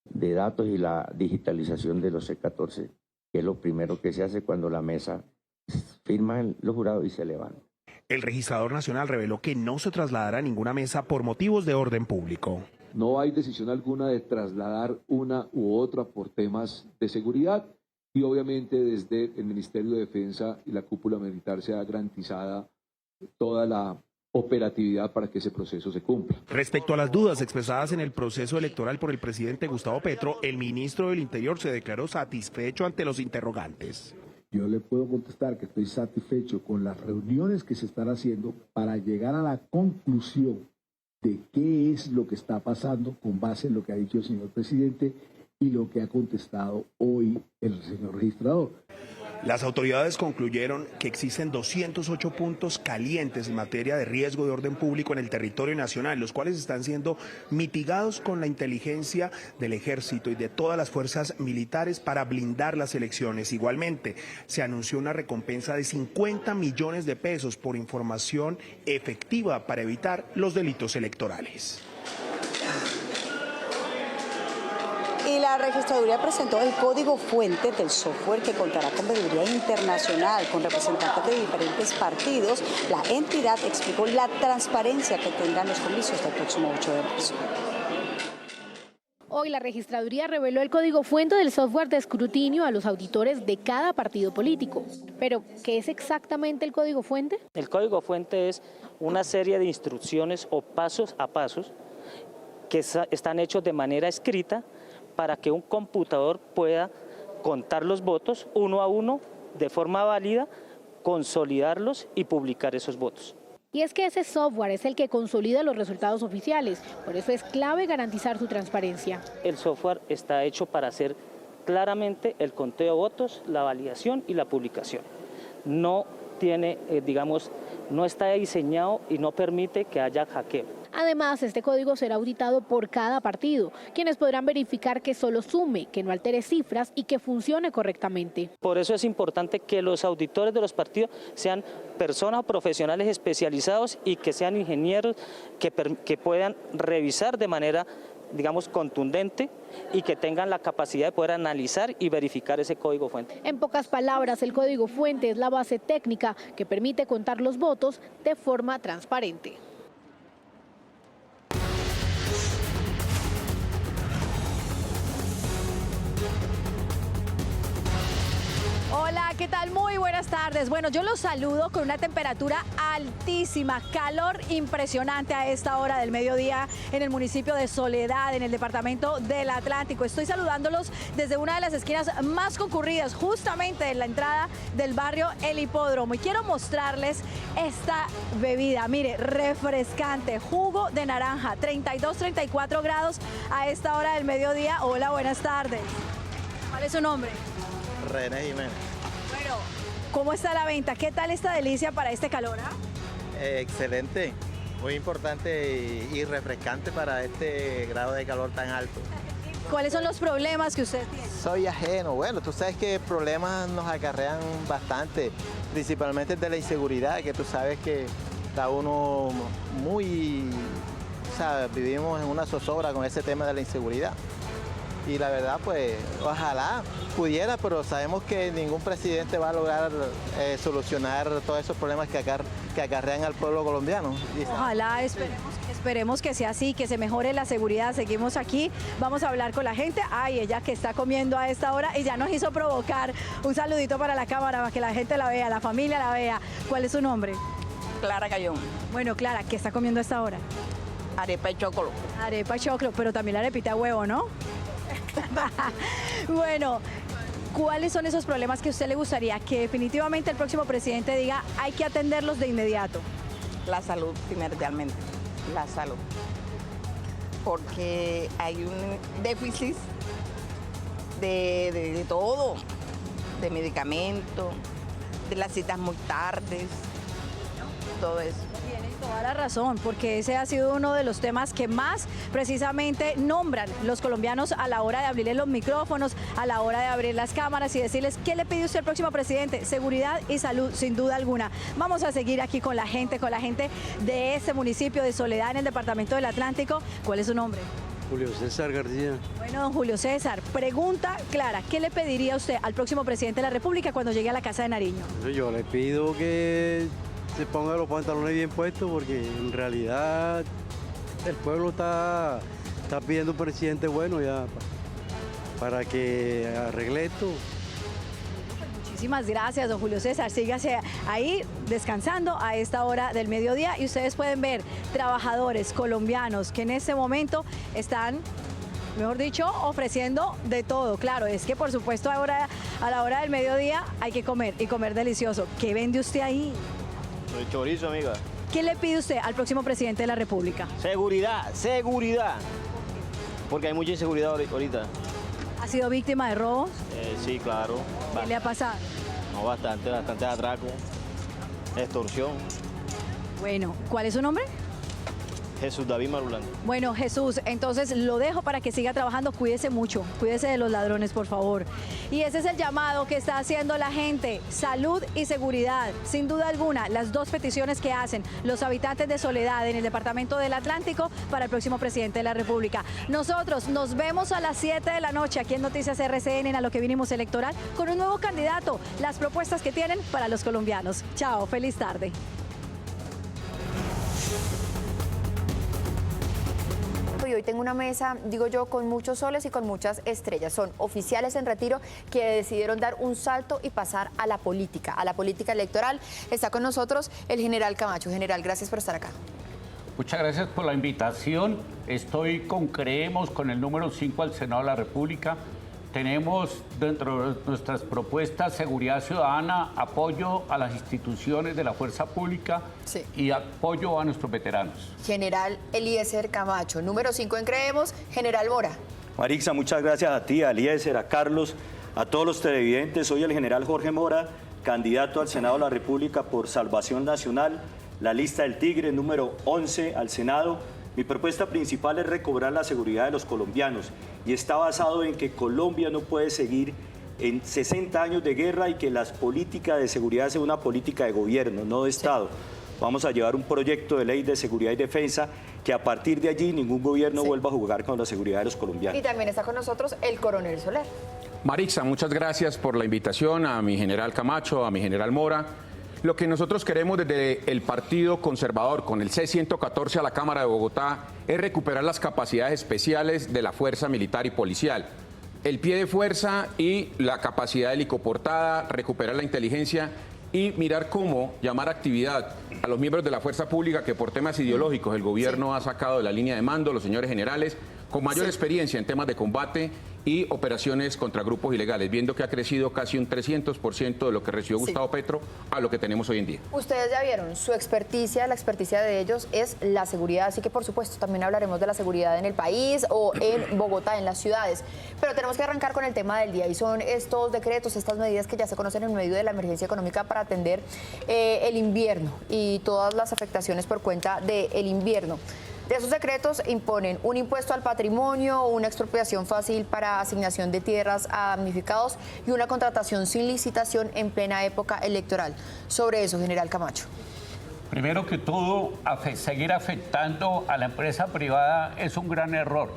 de datos y la digitalización de los C14, que es lo primero que se hace cuando la mesa firma los jurados y se levanta. El Registrador Nacional reveló que no se trasladará a ninguna mesa por motivos de orden público. No hay decisión alguna de trasladar una u otra por temas de seguridad y obviamente desde el Ministerio de Defensa y la cúpula militar se ha garantizada toda la operatividad para que ese proceso se cumpla. Respecto a las dudas expresadas en el proceso electoral por el presidente Gustavo Petro, el ministro del Interior se declaró satisfecho ante los interrogantes. Yo le puedo contestar que estoy satisfecho con las reuniones que se están haciendo para llegar a la conclusión de qué es lo que está pasando con base en lo que ha dicho el señor presidente y lo que ha contestado hoy el señor registrador. Las autoridades concluyeron que existen 208 puntos calientes en materia de riesgo de orden público en el territorio nacional, los cuales están siendo mitigados con la inteligencia del Ejército y de todas las fuerzas militares para blindar las elecciones. Igualmente, se anunció una recompensa de 50 millones de pesos por información efectiva para evitar los delitos electorales. Y la registraduría presentó el código fuente del software que contará con veeduría internacional, con representantes de diferentes partidos. La entidad explicó la transparencia que tendrán los comicios del próximo 8 de marzo. Hoy la registraduría reveló el código fuente del software de escrutinio a los auditores de cada partido político. Pero, ¿qué es exactamente el código fuente? El código fuente es una serie de instrucciones o pasos a pasos que están hechos de manera escrita para que un computador pueda contar los votos uno a uno de forma válida, consolidarlos y publicar esos votos. Y es que ese software es el que consolida los resultados oficiales, por eso es clave garantizar su transparencia. El software está hecho para hacer claramente el conteo de votos, la validación y la publicación. No tiene, no está diseñado y no permite que haya hackeo. Además, este código será auditado por cada partido, quienes podrán verificar que solo sume, que no altere cifras y que funcione correctamente. Por eso es importante que los auditores de los partidos sean personas o profesionales especializados y que sean ingenieros que puedan revisar de manera contundente y que tengan la capacidad de poder analizar y verificar ese código fuente. En pocas palabras, el código fuente es la base técnica que permite contar los votos de forma transparente. Hola, ¿qué tal? Muy buenas tardes. Bueno, yo los saludo con una temperatura altísima, calor impresionante a esta hora del mediodía en el municipio de Soledad, en el departamento del Atlántico. Estoy saludándolos desde una de las esquinas más concurridas, justamente en la entrada del barrio El Hipódromo. Y quiero mostrarles esta bebida, mire, refrescante, jugo de naranja, 32, 34 grados a esta hora del mediodía. Hola, buenas tardes. ¿Cuál es su nombre? René Jiménez. Bueno, ¿cómo está la venta? ¿Qué tal esta delicia para este calor? Excelente, muy importante y refrescante para este grado de calor tan alto. ¿Cuáles son los problemas que usted tiene? Soy ajeno. Bueno, tú sabes que problemas nos acarrean bastante, principalmente de la inseguridad, que tú sabes que está uno muy... O sea, vivimos en una zozobra con ese tema de la inseguridad. Y la verdad, pues, ojalá pudiera, pero sabemos que ningún presidente va a lograr solucionar todos esos problemas que acarrean al pueblo colombiano. Ojalá, esperemos que sea así, que se mejore la seguridad. Seguimos aquí, vamos a hablar con la gente. Ay, ella que está comiendo a esta hora y ya nos hizo provocar. Un saludito para la cámara, para que la gente la vea, la familia la vea. ¿Cuál es su nombre? Clara Cayón. Bueno, Clara, ¿qué está comiendo a esta hora? Arepa y chocolo. Arepa y choclo, pero también la arepita de huevo, ¿no? Bueno, ¿cuáles son esos problemas que a usted le gustaría que definitivamente el próximo presidente diga hay que atenderlos de inmediato? La salud, primordialmente, la salud. Porque hay un déficit de todo, de medicamentos, de las citas muy tardes, todo eso. Tiene toda la razón, porque ese ha sido uno de los temas que más precisamente nombran los colombianos a la hora de abrirles los micrófonos, a la hora de abrir las cámaras y decirles qué le pide usted al próximo presidente. Seguridad y salud, sin duda alguna. Vamos a seguir aquí con la gente de este municipio de Soledad en el departamento del Atlántico. ¿Cuál es su nombre? Julio César García. Bueno, don Julio César, pregunta clara, ¿qué le pediría usted al próximo presidente de la República cuando llegue a la Casa de Nariño? Yo le pido que se ponga los pantalones bien puestos porque en realidad el pueblo está pidiendo un presidente bueno ya para que arregle esto. Muchísimas gracias, don Julio César. Sígase ahí descansando a esta hora del mediodía y ustedes pueden ver trabajadores colombianos que en este momento están, mejor dicho, ofreciendo de todo. Claro, es que por supuesto ahora a la hora del mediodía hay que comer y comer delicioso. ¿Qué vende usted ahí? El chorizo, amiga. ¿Qué le pide usted al próximo presidente de la República? Seguridad, seguridad. Porque hay mucha inseguridad ahorita. ¿Ha sido víctima de robos? Sí, claro. ¿Qué le ha pasado? No, bastante atraco, extorsión. Bueno, ¿cuál es su nombre? Jesús David Marulanda. Bueno, Jesús, entonces lo dejo para que siga trabajando. Cuídese mucho, cuídese de los ladrones, por favor. Y ese es el llamado que está haciendo la gente, salud y seguridad. Sin duda alguna, las dos peticiones que hacen los habitantes de Soledad en el departamento del Atlántico para el próximo presidente de la República. Nosotros nos vemos a las 7 de la noche aquí en Noticias RCN en A lo que vinimos electoral con un nuevo candidato, las propuestas que tienen para los colombianos. Chao, feliz tarde. Y hoy tengo una mesa, digo yo, con muchos soles y con muchas estrellas. Son oficiales en retiro que decidieron dar un salto y pasar a la política electoral. Está con nosotros el general Camacho. General, gracias por estar acá. Muchas gracias por la invitación. Estoy creemos con el número 5 al Senado de la República. Tenemos dentro de nuestras propuestas seguridad ciudadana, apoyo a las instituciones de la fuerza pública y apoyo a nuestros veteranos. General Eliezer Camacho, número 5 en Creemos, General Mora. Marixa, muchas gracias a ti, a Eliezer, a Carlos, a todos los televidentes. Soy el general Jorge Mora, candidato al Senado de la República por Salvación Nacional, la lista del Tigre, número 11 al Senado. Mi propuesta principal es recobrar la seguridad de los colombianos y está basado en que Colombia no puede seguir en 60 años de guerra y que las políticas de seguridad sean una política de gobierno, no de Estado. Vamos a llevar un proyecto de ley de seguridad y defensa que a partir de allí ningún gobierno vuelva a jugar con la seguridad de los colombianos. Y también está con nosotros el coronel Soler. Marixa, muchas gracias por la invitación a mi general Camacho, a mi general Mora. Lo que nosotros queremos desde el Partido Conservador, con el C-114 a la Cámara de Bogotá, es recuperar las capacidades especiales de la Fuerza Militar y Policial. El pie de fuerza y la capacidad helicoportada, recuperar la inteligencia y mirar cómo llamar actividad a los miembros de la fuerza pública que por temas ideológicos el gobierno ha sacado de la línea de mando, los señores generales, con mayor experiencia en temas de combate y operaciones contra grupos ilegales, viendo que ha crecido casi un 300% de lo que recibió Gustavo Petro a lo que tenemos hoy en día. Ustedes ya vieron, su experticia, la experticia de ellos es la seguridad, así que por supuesto también hablaremos de la seguridad en el país o en Bogotá, en las ciudades. Pero tenemos que arrancar con el tema del día y son estos decretos, estas medidas que ya se conocen en medio de la emergencia económica para atender el invierno y todas las afectaciones por cuenta del invierno. De esos decretos imponen un impuesto al patrimonio, una expropiación fácil para asignación de tierras a damnificados y una contratación sin licitación en plena época electoral. Sobre eso, general Camacho. Primero que todo, seguir afectando a la empresa privada es un gran error.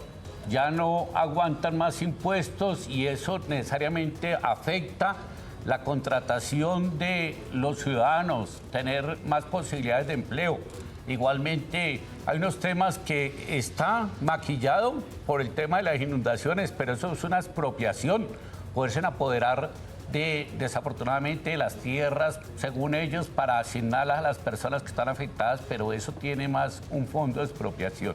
Ya no aguantan más impuestos y eso necesariamente afecta la contratación de los ciudadanos, tener más posibilidades de empleo. Igualmente, hay unos temas que está maquillado por el tema de las inundaciones, pero eso es una expropiación, poderse apoderar desafortunadamente las tierras, según ellos, para asignarlas a las personas que están afectadas, pero eso tiene más un fondo de expropiación.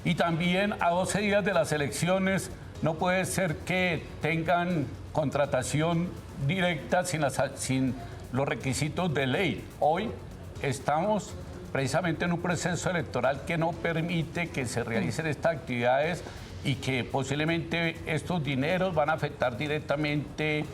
Y también a 12 días de las elecciones no puede ser que tengan contratación directa sin los requisitos de ley. Hoy estamos precisamente en un proceso electoral que no permite que se realicen estas actividades y que posiblemente estos dineros van a afectar directamente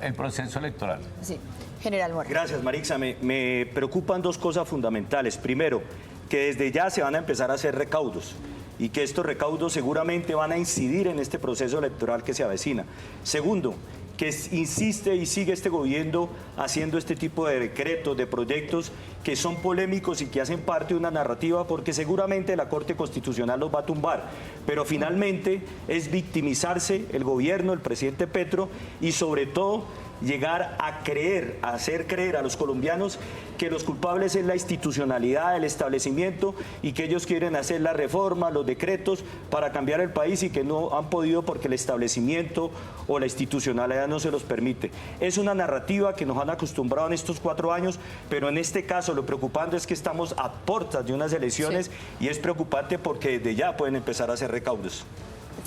el proceso electoral. Sí, General Mora. Gracias, Marixa. Me preocupan dos cosas fundamentales. Primero, que desde ya se van a empezar a hacer recaudos y que estos recaudos seguramente van a incidir en este proceso electoral que se avecina. Segundo, que insiste y sigue este gobierno haciendo este tipo de decretos, de proyectos que son polémicos y que hacen parte de una narrativa porque seguramente la Corte Constitucional los va a tumbar. Pero finalmente es victimizarse el gobierno, el presidente Petro y sobre todo llegar a creer, a hacer creer a los colombianos que los culpables es la institucionalidad, el establecimiento y que ellos quieren hacer la reforma, los decretos para cambiar el país y que no han podido porque el establecimiento o la institucionalidad no se los permite. Es una narrativa que nos han acostumbrado en estos 4 años, pero en este caso lo preocupante es que estamos a puertas de unas elecciones y es preocupante porque desde ya pueden empezar a hacer recaudos.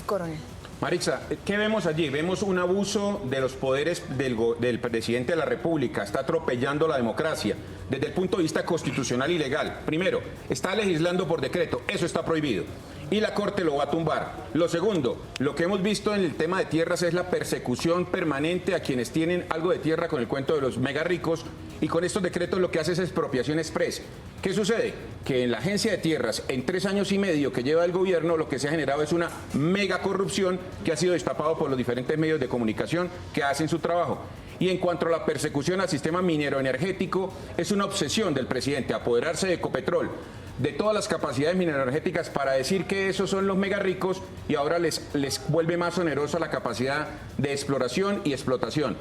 Coronel. Marixa, ¿qué vemos allí? Vemos un abuso de los poderes del presidente de la República, está atropellando la democracia desde el punto de vista constitucional y legal. Primero, está legislando por decreto, eso está prohibido. Y la Corte lo va a tumbar. Lo segundo, lo que hemos visto en el tema de tierras es la persecución permanente a quienes tienen algo de tierra con el cuento de los mega ricos y con estos decretos lo que hace es expropiación express. ¿Qué sucede? Que en la Agencia de Tierras, en 3 años y medio que lleva el gobierno, lo que se ha generado es una mega corrupción que ha sido destapado por los diferentes medios de comunicación que hacen su trabajo. Y en cuanto a la persecución al sistema minero energético, es una obsesión del presidente apoderarse de Ecopetrol, de todas las capacidades mineroenergéticas para decir que esos son los mega ricos y ahora les vuelve más onerosa la capacidad de exploración y explotación.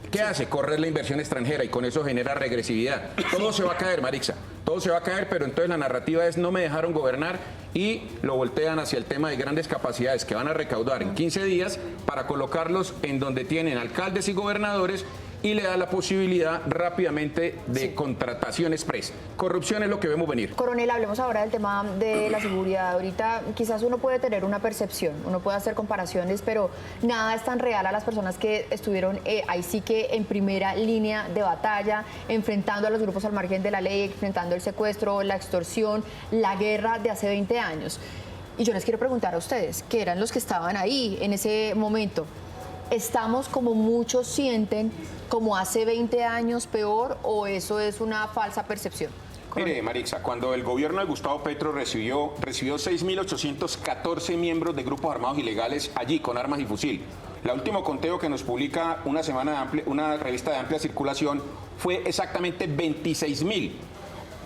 ¿Qué hace? Correr la inversión extranjera y con eso genera regresividad. Todo se va a caer, Marixa, todo se va a caer, pero entonces la narrativa es no me dejaron gobernar y lo voltean hacia el tema de grandes capacidades que van a recaudar en 15 días para colocarlos en donde tienen alcaldes y gobernadores y le da la posibilidad rápidamente de contratación express. Corrupción es lo que vemos venir. Coronel, hablemos ahora del tema de la seguridad. Ahorita quizás uno puede tener una percepción, uno puede hacer comparaciones, pero nada es tan real a las personas que estuvieron ahí sí que en primera línea de batalla, enfrentando a los grupos al margen de la ley, enfrentando el secuestro, la extorsión, la guerra de hace 20 años. Y yo les quiero preguntar a ustedes, que eran los que estaban ahí en ese momento, ¿estamos como muchos sienten como hace 20 años peor o eso es una falsa percepción? Mire, Marixa, cuando el gobierno de Gustavo Petro recibió 6.814 miembros de grupos armados ilegales allí con armas y fusil. El último conteo que nos publica una revista de amplia circulación fue exactamente 26.000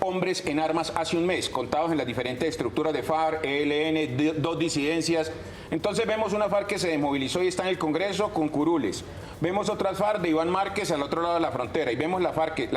hombres en armas hace un mes, contados en las diferentes estructuras de FARC, ELN, 2 disidencias. Entonces vemos una FARC que se desmovilizó y está en el Congreso con curules. Vemos otras FARC de Iván Márquez al otro lado de la frontera y vemos la FARC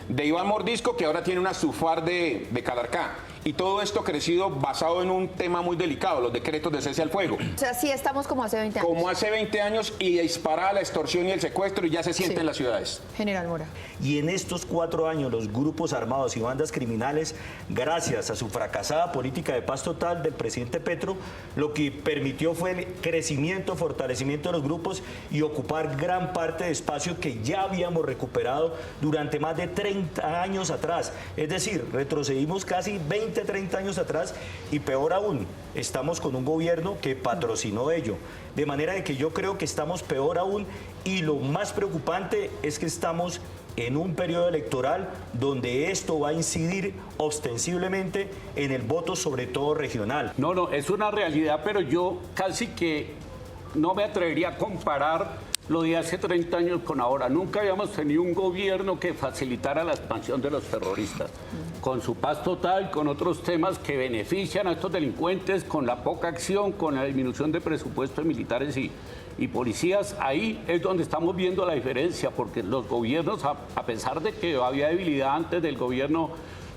de Iván Mordisco que ahora tiene una subFARC de Calarcá. Y todo esto crecido basado en un tema muy delicado, los decretos de cese al fuego. O sea, sí estamos como hace 20 años. Como hace 20 años y disparada la extorsión y el secuestro y ya se siente en las ciudades. General Mora. Y en estos 4 años los grupos armados y bandas criminales, gracias a su fracasada política de paz total del presidente Petro, lo que permitió fue el crecimiento, fortalecimiento de los grupos y ocupar gran parte de espacio que ya habíamos recuperado durante más de 30 años atrás. Es decir, retrocedimos casi 30 años atrás y peor aún, estamos con un gobierno que patrocinó ello. De manera de que yo creo que estamos peor aún y lo más preocupante es que estamos en un periodo electoral donde esto va a incidir ostensiblemente en el voto, sobre todo regional. No, es una realidad, pero yo casi que no me atrevería a comparar lo de hace 30 años con ahora. Nunca habíamos tenido un gobierno que facilitara la expansión de los terroristas. Con su paz total, con otros temas que benefician a estos delincuentes, con la poca acción, con la disminución de presupuesto de militares y policías, ahí es donde estamos viendo la diferencia, porque los gobiernos, a pesar de que había debilidad antes del gobierno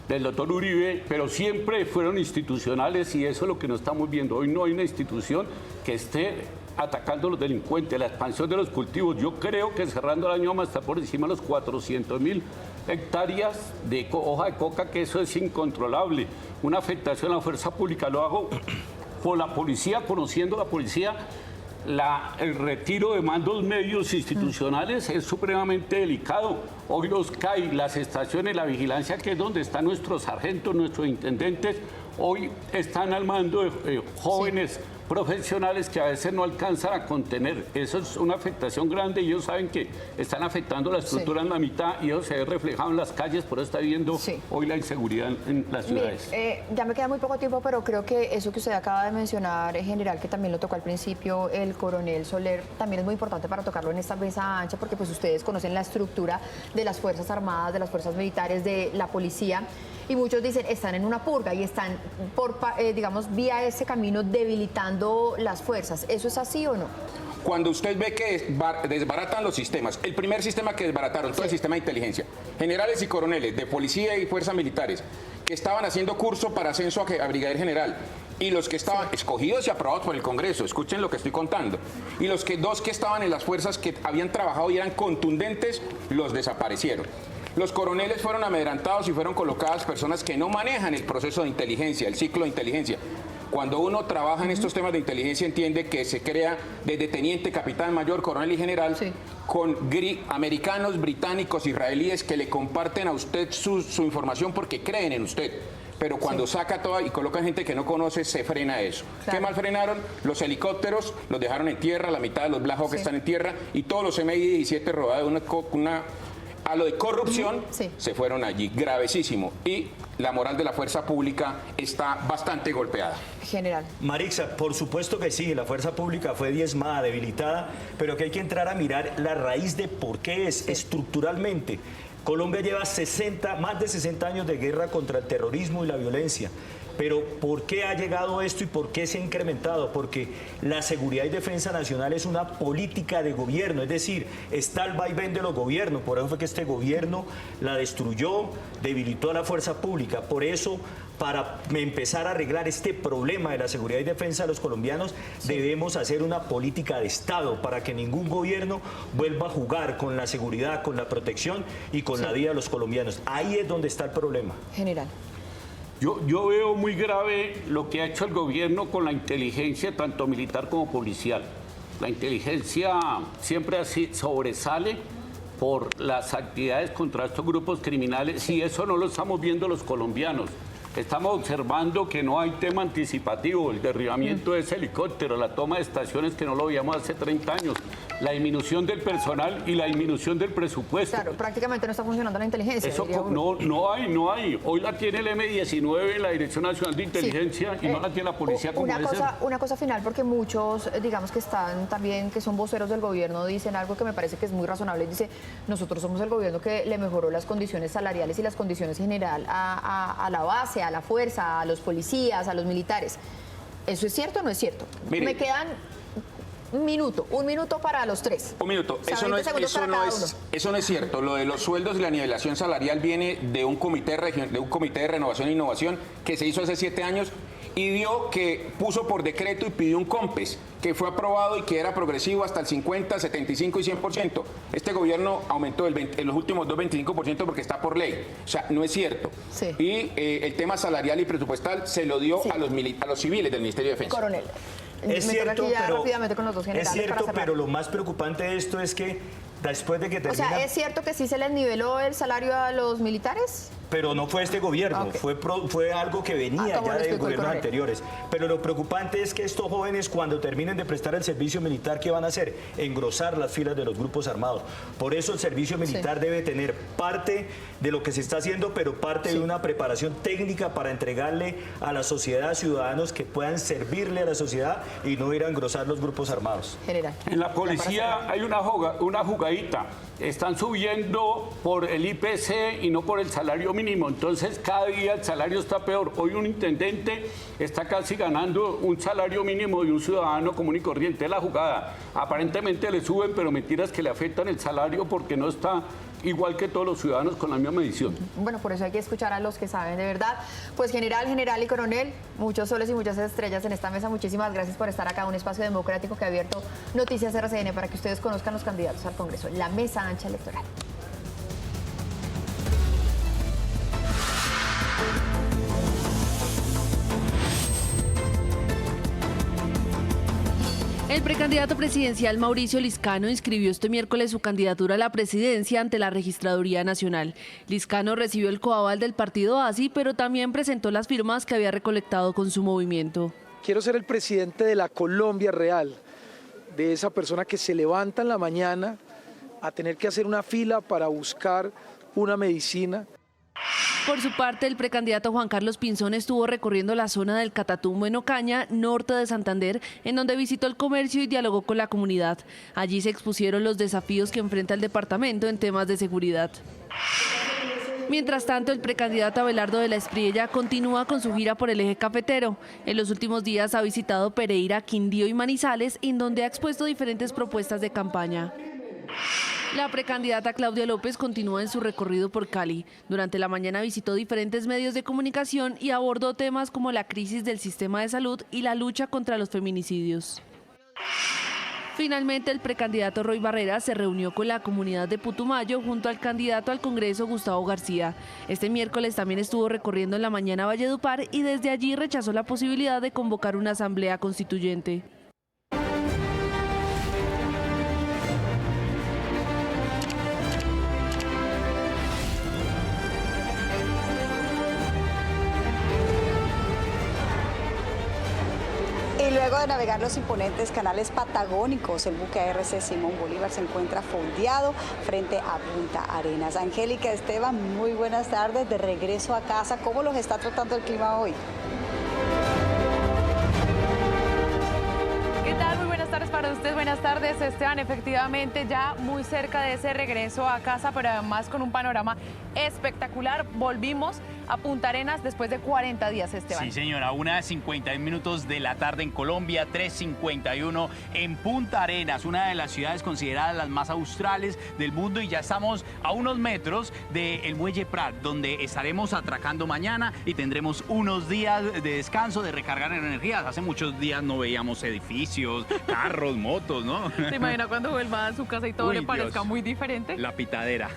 del doctor Uribe, pero siempre fueron institucionales y eso es lo que no estamos viendo. Hoy no hay una institución que esté atacando a los delincuentes, la expansión de los cultivos. Yo creo que cerrando el año vamos a estar por encima de los 400.000 hectáreas de hoja de coca, que eso es incontrolable. Una afectación a la fuerza pública. Lo hago por la policía, conociendo la policía. El retiro de mandos medios institucionales es supremamente delicado. Hoy los CAI, las estaciones, la vigilancia, que es donde están nuestros sargentos, nuestros intendentes, hoy están al mando de jóvenes profesionales que a veces no alcanzan a contener. Eso es una afectación grande y ellos saben que están afectando la estructura en la mitad y eso se ve reflejado en las calles, por eso está viendo hoy la inseguridad en las ciudades. Mire, ya me queda muy poco tiempo, pero creo que eso que usted acaba de mencionar, general, que también lo tocó al principio el coronel Soler, también es muy importante para tocarlo en esta mesa ancha, porque pues ustedes conocen la estructura de las Fuerzas Armadas, de las Fuerzas Militares, de la Policía, y muchos dicen están en una purga y están, digamos, vía ese camino debilitando las fuerzas. ¿Eso es así o no? Cuando usted ve que desbaratan los sistemas, el primer sistema que desbarataron, todo el sistema de inteligencia, generales y coroneles de policía y fuerzas militares, que estaban haciendo curso para ascenso a brigadier general, y los que estaban escogidos y aprobados por el Congreso, escuchen lo que estoy contando, y los dos que estaban en las fuerzas que habían trabajado y eran contundentes, los desaparecieron. Los coroneles fueron amedrentados y fueron colocadas personas que no manejan el proceso de inteligencia, el ciclo de inteligencia. Cuando uno trabaja en estos temas de inteligencia entiende que se crea desde teniente, capitán, mayor, coronel y general con americanos, británicos, israelíes que le comparten a usted su información porque creen en usted. Pero cuando saca toda y coloca gente que no conoce, se frena eso. Claro. ¿Qué mal frenaron? Los helicópteros los dejaron en tierra, la mitad de los Black Hawk están en tierra y todos los MI-17 rodados de a lo de corrupción se fueron allí, gravísimo. Y la moral de la fuerza pública está bastante golpeada. General. Marixa, por supuesto que sí, la fuerza pública fue diezmada, debilitada, pero que hay que entrar a mirar la raíz de por qué es estructuralmente. Colombia lleva más de 60 años de guerra contra el terrorismo y la violencia. Pero ¿por qué ha llegado esto y por qué se ha incrementado? Porque la seguridad y defensa nacional es una política de gobierno, es decir, está el vaivén de los gobiernos. Por eso fue que este gobierno la destruyó, debilitó a la fuerza pública. Por eso, para empezar a arreglar este problema de la seguridad y defensa de los colombianos, debemos hacer una política de Estado para que ningún gobierno vuelva a jugar con la seguridad, con la protección y con la vida de los colombianos. Ahí es donde está el problema. General. Yo veo muy grave lo que ha hecho el gobierno con la inteligencia, tanto militar como policial. La inteligencia siempre así sobresale por las actividades contra estos grupos criminales y eso no lo estamos viendo los colombianos. Estamos observando que no hay tema anticipativo, el derribamiento de ese helicóptero, la toma de estaciones que no lo veíamos hace 30 años, la disminución del personal y la disminución del presupuesto. Claro, prácticamente no está funcionando la inteligencia. Eso no hay. Hoy la tiene el M-19 en la Dirección Nacional de Inteligencia y no la tiene la policía como una cosa final, porque muchos, digamos que están también, que son voceros del gobierno, dicen algo que me parece que es muy razonable. Dice, nosotros somos el gobierno que le mejoró las condiciones salariales y las condiciones en general a la base, a la fuerza, a los policías, a los militares. ¿Eso es cierto o no es cierto? Mire, me quedan un minuto para los tres. Un minuto. Eso no es cierto. Lo de los sueldos y la nivelación salarial viene de un comité de renovación e innovación que se hizo hace 7 años y vio que puso por decreto y pidió un COMPES que fue aprobado y que era progresivo hasta el 50, 75 y 100%. Este gobierno aumentó en los últimos 25% porque está por ley. O sea, no es cierto. Y el tema salarial y presupuestal se lo dio a los civiles del Ministerio de Defensa. Coronel. Es cierto, rápidamente con los dos generales, es cierto, pero lo más preocupante de esto es que después de que termina... O sea, ¿es cierto que sí se les niveló el salario a los militares? Pero no fue este gobierno, fue algo que venía ya de gobiernos anteriores. Pero lo preocupante es que estos jóvenes, cuando terminen de prestar el servicio militar, ¿qué van a hacer? Engrosar las filas de los grupos armados. Por eso el servicio militar debe tener parte de lo que se está haciendo, pero parte de una preparación técnica para entregarle a la sociedad ciudadanos que puedan servirle a la sociedad y no ir a engrosar los grupos armados. General. En la policía hay una jugadita. Están subiendo por el IPC y no por el salario mínimo. Entonces, cada día el salario está peor. Hoy un intendente está casi ganando un salario mínimo de un ciudadano común y corriente. Es la jugada. Aparentemente le suben, pero mentiras que le afectan el salario porque no está igual que todos los ciudadanos con la misma medición. Bueno, por eso hay que escuchar a los que saben de verdad. Pues general y coronel, muchos soles y muchas estrellas en esta mesa. Muchísimas gracias por estar acá, un espacio democrático que ha abierto Noticias RCN para que ustedes conozcan los candidatos al Congreso, la mesa ancha electoral. El precandidato presidencial Mauricio Lizcano inscribió este miércoles su candidatura a la presidencia ante la Registraduría Nacional. Lizcano recibió el coaval del partido ASI, pero también presentó las firmas que había recolectado con su movimiento. Quiero ser el presidente de la Colombia real, de esa persona que se levanta en la mañana a tener que hacer una fila para buscar una medicina. Por su parte, el precandidato Juan Carlos Pinzón estuvo recorriendo la zona del Catatumbo en Ocaña, norte de Santander, en donde visitó el comercio y dialogó con la comunidad. Allí se expusieron los desafíos que enfrenta el departamento en temas de seguridad. Mientras tanto, el precandidato Abelardo de la Espriella continúa con su gira por el eje cafetero. En los últimos días ha visitado Pereira, Quindío y Manizales, en donde ha expuesto diferentes propuestas de campaña. La precandidata Claudia López continúa en su recorrido por Cali. Durante la mañana visitó diferentes medios de comunicación y abordó temas como la crisis del sistema de salud y la lucha contra los feminicidios. Finalmente, el precandidato Roy Barrera se reunió con la comunidad de Putumayo junto al candidato al Congreso Gustavo García. Este miércoles también estuvo recorriendo en la mañana Valledupar y desde allí rechazó la posibilidad de convocar una asamblea constituyente. Y luego de navegar los imponentes canales patagónicos, el buque ARC Simón Bolívar se encuentra fondeado frente a Punta Arenas. Angélica, Esteban, muy buenas tardes, de regreso a casa. ¿Cómo los está tratando el clima hoy? ¿Qué tal? Muy buenas tardes para usted, buenas tardes Esteban, efectivamente ya muy cerca de ese regreso a casa, pero además con un panorama espectacular. Volvimos a Punta Arenas después de 40 días, Esteban. Sí, señora, 1:51 de la tarde en Colombia, 3:51 en Punta Arenas, una de las ciudades consideradas las más australes del mundo, y ya estamos a unos metros del muelle Prat, donde estaremos atracando mañana y tendremos unos días de descanso, de recargar energías. Hace muchos días no veíamos edificios, carros, motos, ¿no? ¿Se imagina cuando vuelva a su casa y todo le parezca muy diferente? La pitadera.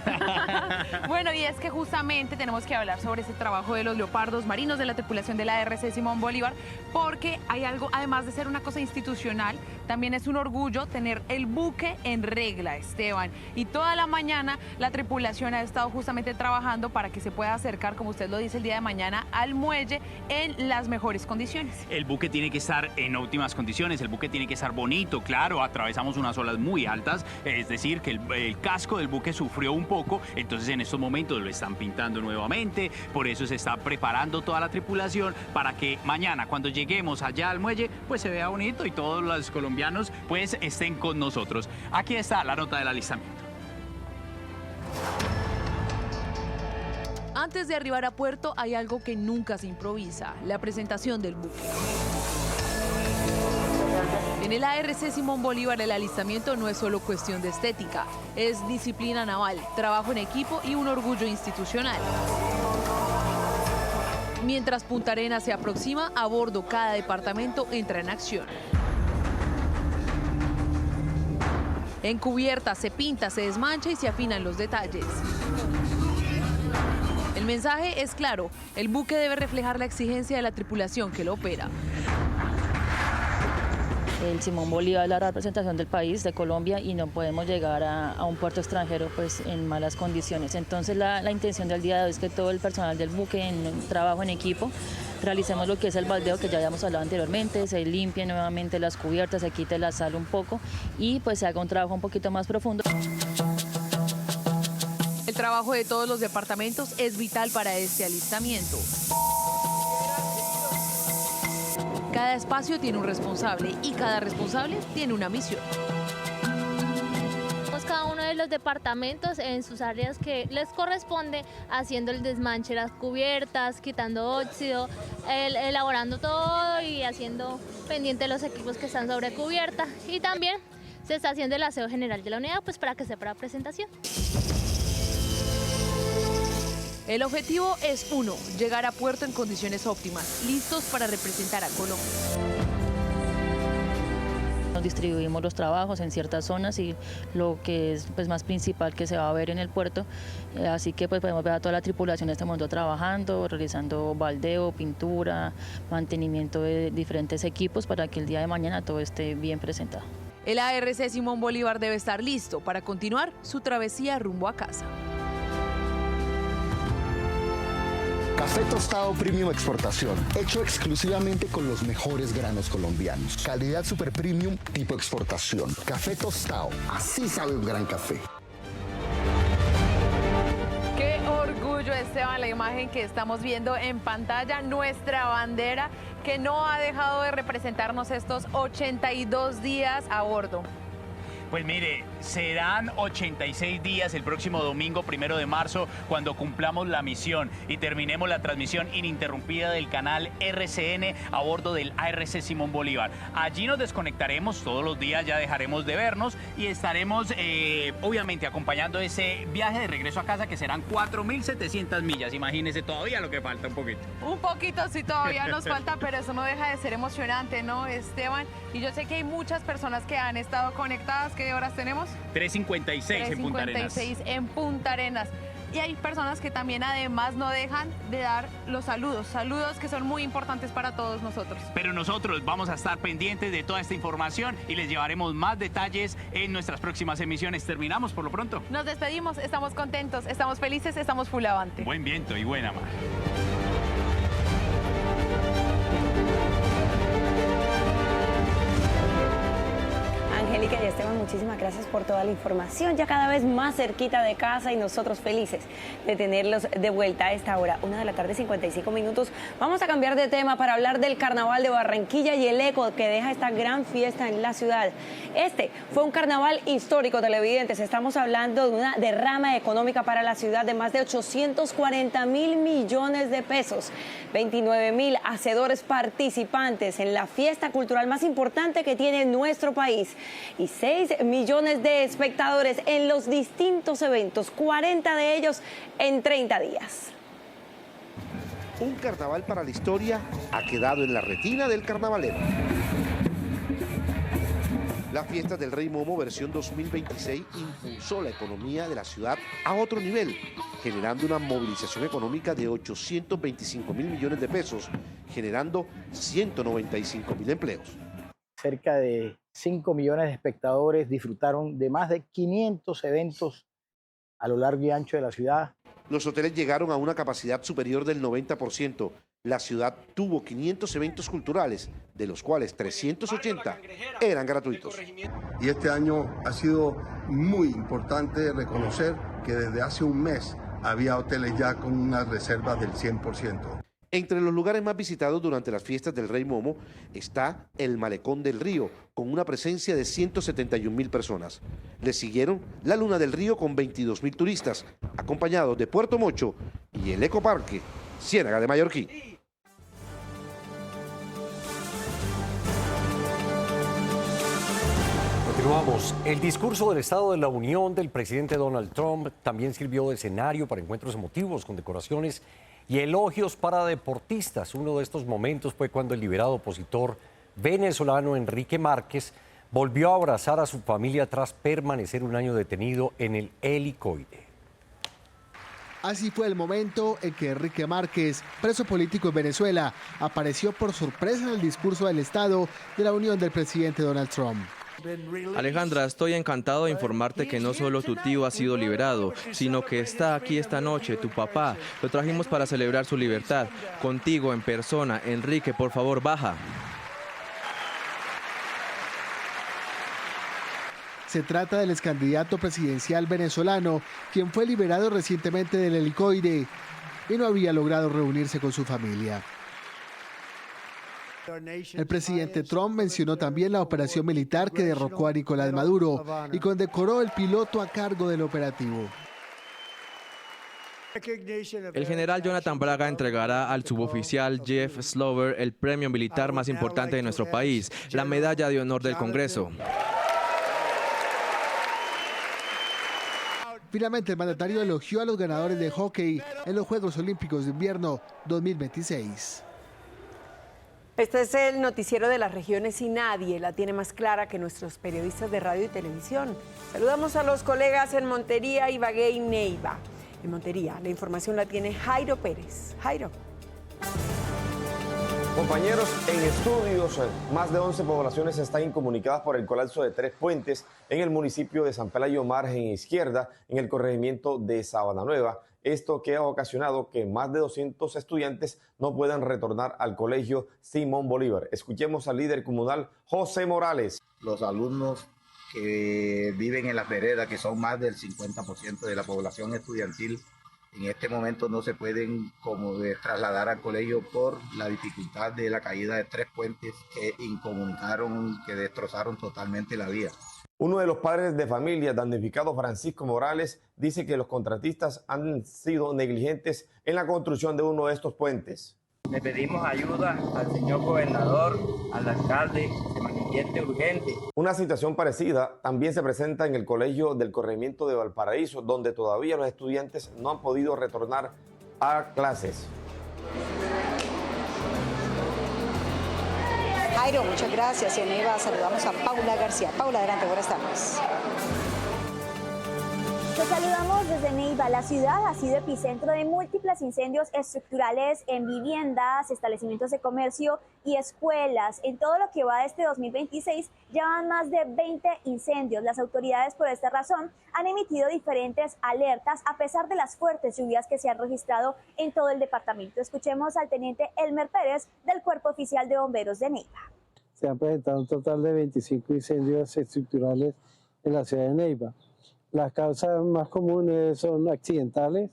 Bueno, y es que justamente tenemos que hablar sobre ese trabajo de los leopardos marinos de la tripulación de la ARC Simón Bolívar, porque hay algo, además de ser una cosa institucional, también es un orgullo tener el buque en regla, Esteban. Y toda la mañana la tripulación ha estado justamente trabajando para que se pueda acercar, como usted lo dice, el día de mañana al muelle en las mejores condiciones. El buque tiene que estar en óptimas condiciones, el buque tiene que estar bonito, claro, atravesamos unas olas muy altas, es decir, que el casco del buque sufrió un poco, entonces en estos momentos lo están pintando nuevamente, por eso se está preparando toda la tripulación para que mañana, cuando lleguemos allá al muelle, pues se vea bonito y todos los colombianos pues estén con nosotros. Aquí está la nota del alistamiento. Antes de arribar a puerto hay algo que nunca se improvisa, la presentación del buque. En el ARC Simón Bolívar el alistamiento no es solo cuestión de estética, es disciplina naval, trabajo en equipo y un orgullo institucional. Mientras Punta Arenas se aproxima, a bordo cada departamento entra en acción. En cubierta se pinta, se desmancha y se afinan los detalles. El mensaje es claro, el buque debe reflejar la exigencia de la tripulación que lo opera. El Simón Bolívar es la representación del país, de Colombia, y no podemos llegar a un puerto extranjero pues, en malas condiciones. Entonces la intención del día de hoy es que todo el personal del buque, en trabajo en equipo, realicemos lo que es el baldeo que ya habíamos hablado anteriormente, se limpien nuevamente las cubiertas, se quite la sal un poco y pues se haga un trabajo un poquito más profundo. El trabajo de todos los departamentos es vital para este alistamiento. Cada espacio tiene un responsable y cada responsable tiene una misión. Cada uno de los departamentos en sus áreas que les corresponde, haciendo el desmanche de las cubiertas, quitando óxido, elaborando todo y haciendo pendiente los equipos que están sobre cubierta, y también se está haciendo el aseo general de la unidad pues para que sea para presentación. El objetivo es uno, llegar a puerto en condiciones óptimas, listos para representar a Colombia. Nos distribuimos los trabajos en ciertas zonas y lo que es pues, más principal que se va a ver en el puerto. Así que pues, podemos ver a toda la tripulación de este momento trabajando, realizando baldeo, pintura, mantenimiento de diferentes equipos para que el día de mañana todo esté bien presentado. El ARC Simón Bolívar debe estar listo para continuar su travesía rumbo a casa. Café tostado Premium Exportación, hecho exclusivamente con los mejores granos colombianos. Calidad super premium tipo exportación. Café tostado, así sabe un gran café. Qué orgullo, Esteban, la imagen que estamos viendo en pantalla, nuestra bandera que no ha dejado de representarnos estos 82 días a bordo. Pues mire, serán 86 días el próximo domingo 1 de marzo cuando cumplamos la misión y terminemos la transmisión ininterrumpida del canal RCN a bordo del ARC Simón Bolívar. Allí nos desconectaremos todos los días, ya dejaremos de vernos y estaremos obviamente acompañando ese viaje de regreso a casa que serán 4.700 millas. Imagínense todavía lo que falta un poquito. Un poquito sí todavía nos falta, pero eso no deja de ser emocionante, ¿no, Esteban? Y yo sé que hay muchas personas que han estado conectadas. ¿Qué horas tenemos? 3:56 en Punta Arenas. 3:56 en Punta Arenas. Y hay personas que también además no dejan de dar los saludos que son muy importantes para todos nosotros. Pero nosotros vamos a estar pendientes de toda esta información y les llevaremos más detalles en nuestras próximas emisiones. Terminamos por lo pronto. Nos despedimos, estamos contentos, estamos felices, estamos full avante. Buen viento y buena mar. Angélica y Esteban, muchísimas gracias por toda la información, ya cada vez más cerquita de casa y nosotros felices de tenerlos de vuelta a esta hora, 1:55 p.m. Vamos a cambiar de tema para hablar del Carnaval de Barranquilla y el eco que deja esta gran fiesta en la ciudad. Este fue un carnaval histórico, televidentes. Estamos hablando de una derrama económica para la ciudad de más de 840.000 millones de pesos. 29.000 hacedores participantes en la fiesta cultural más importante que tiene nuestro país. Y 6 millones de espectadores en los distintos eventos, 40 de ellos en 30 días. Un carnaval para la historia ha quedado en la retina del carnavalero. La fiesta del Rey Momo versión 2026 impulsó la economía de la ciudad a otro nivel, generando una movilización económica de 825.000 millones de pesos, generando 195.000 empleos. Cerca de 5 millones de espectadores disfrutaron de más de 500 eventos a lo largo y ancho de la ciudad. Los hoteles llegaron a una capacidad superior del 90%. La ciudad tuvo 500 eventos culturales, de los cuales 380 eran gratuitos. Y este año ha sido muy importante reconocer que desde hace un mes había hoteles ya con unas reservas del 100%. Entre los lugares más visitados durante las fiestas del Rey Momo está el Malecón del Río, con una presencia de 171.000 personas. Le siguieron la Luna del Río con 22.000 turistas, acompañados de Puerto Mocho y el Ecoparque Ciénaga de Mallorquín. Continuamos. El discurso del Estado de la Unión del presidente Donald Trump también sirvió de escenario para encuentros emotivos, condecoraciones y elogios para deportistas. Uno de estos momentos fue cuando el liberado opositor venezolano Enrique Márquez volvió a abrazar a su familia tras permanecer un año detenido en el helicoide. Así fue el momento en que Enrique Márquez, preso político en Venezuela, apareció por sorpresa en el discurso del Estado de la Unión del presidente Donald Trump. Alejandra, estoy encantado de informarte que no solo tu tío ha sido liberado, sino que está aquí esta noche, tu papá. Lo trajimos para celebrar su libertad. Contigo en persona. Enrique, por favor, baja. Se trata del excandidato presidencial venezolano, quien fue liberado recientemente del helicoide y no había logrado reunirse con su familia. El presidente Trump mencionó también la operación militar que derrocó a Nicolás Maduro y condecoró el piloto a cargo del operativo. El general Jonathan Braga entregará al suboficial Jeff Slover el premio militar más importante de nuestro país, la Medalla de Honor del Congreso. Finalmente, el mandatario elogió a los ganadores de hockey en los Juegos Olímpicos de Invierno 2026. Este es el noticiero de las regiones y nadie la tiene más clara que nuestros periodistas de radio y televisión. Saludamos a los colegas en Montería, Ibagué y Neiva. En Montería, la información la tiene Jairo Pérez. Jairo. Compañeros, en estudios, más de 11 poblaciones están incomunicadas por el colapso de 3 puentes en el municipio de San Pelayo, margen izquierda, en el corregimiento de Sabana Nueva. Esto que ha ocasionado que más de 200 estudiantes no puedan retornar al colegio Simón Bolívar. Escuchemos al líder comunal, José Morales. Los alumnos que viven en las veredas, que son más del 50% de la población estudiantil, en este momento no se pueden trasladar al colegio por la dificultad de la caída de 3 puentes que incomunicaron, que destrozaron totalmente la vía. Uno de los padres de familia damnificado, Francisco Morales, dice que los contratistas han sido negligentes en la construcción de uno de estos puentes. Le pedimos ayuda al señor gobernador, al alcalde, que se manifieste urgente. Una situación parecida también se presenta en el colegio del corregimiento de Valparaíso, donde todavía los estudiantes no han podido retornar a clases. Jairo, muchas gracias. Y en Neiva saludamos a Paula García. Paula, adelante, buenas tardes. Los saludamos desde Neiva. La ciudad ha sido epicentro de múltiples incendios estructurales en viviendas, establecimientos de comercio y escuelas. En todo lo que va de este 2026 ya van más de 20 incendios. Las autoridades por esta razón han emitido diferentes alertas a pesar de las fuertes lluvias que se han registrado en todo el departamento. Escuchemos al teniente Elmer Pérez del Cuerpo Oficial de Bomberos de Neiva. Se han presentado un total de 25 incendios estructurales en la ciudad de Neiva. Las causas más comunes son accidentales,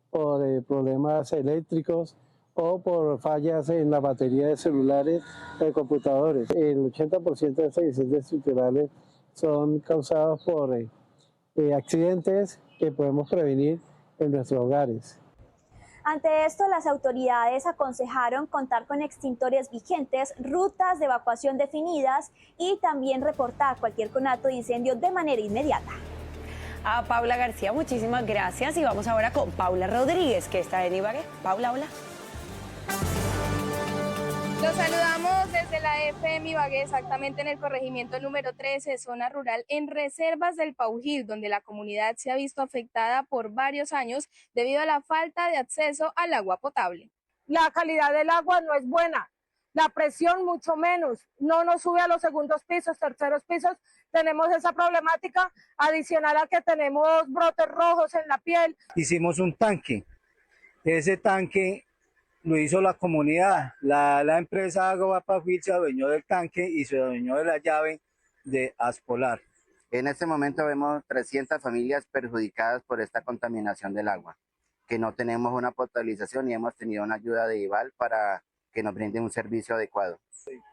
por problemas eléctricos o por fallas en la batería de celulares de computadores. El 80% de estos incendios estructurales son causados por accidentes que podemos prevenir en nuestros hogares. Ante esto, las autoridades aconsejaron contar con extintores vigentes, rutas de evacuación definidas y también reportar cualquier conato de incendio de manera inmediata. A Paula García, muchísimas gracias. Y vamos ahora con Paula Rodríguez, que está en Ibagué. Paula, hola. Los saludamos desde la FM Ibagué, exactamente en el corregimiento número 13, zona rural, en Reservas del Paujil, donde la comunidad se ha visto afectada por varios años debido a la falta de acceso al agua potable. La calidad del agua no es buena, la presión mucho menos, no nos sube a los segundos pisos, terceros pisos. Tenemos esa problemática adicional a que tenemos brotes rojos en la piel. Hicimos un tanque. Ese tanque lo hizo la comunidad. La empresa Agua Paujil se adueñó del tanque y se adueñó de la llave de Aspolar. En este momento vemos 300 familias perjudicadas por esta contaminación del agua, que no tenemos una potabilización y hemos tenido una ayuda de IVAL para que nos brinden un servicio adecuado.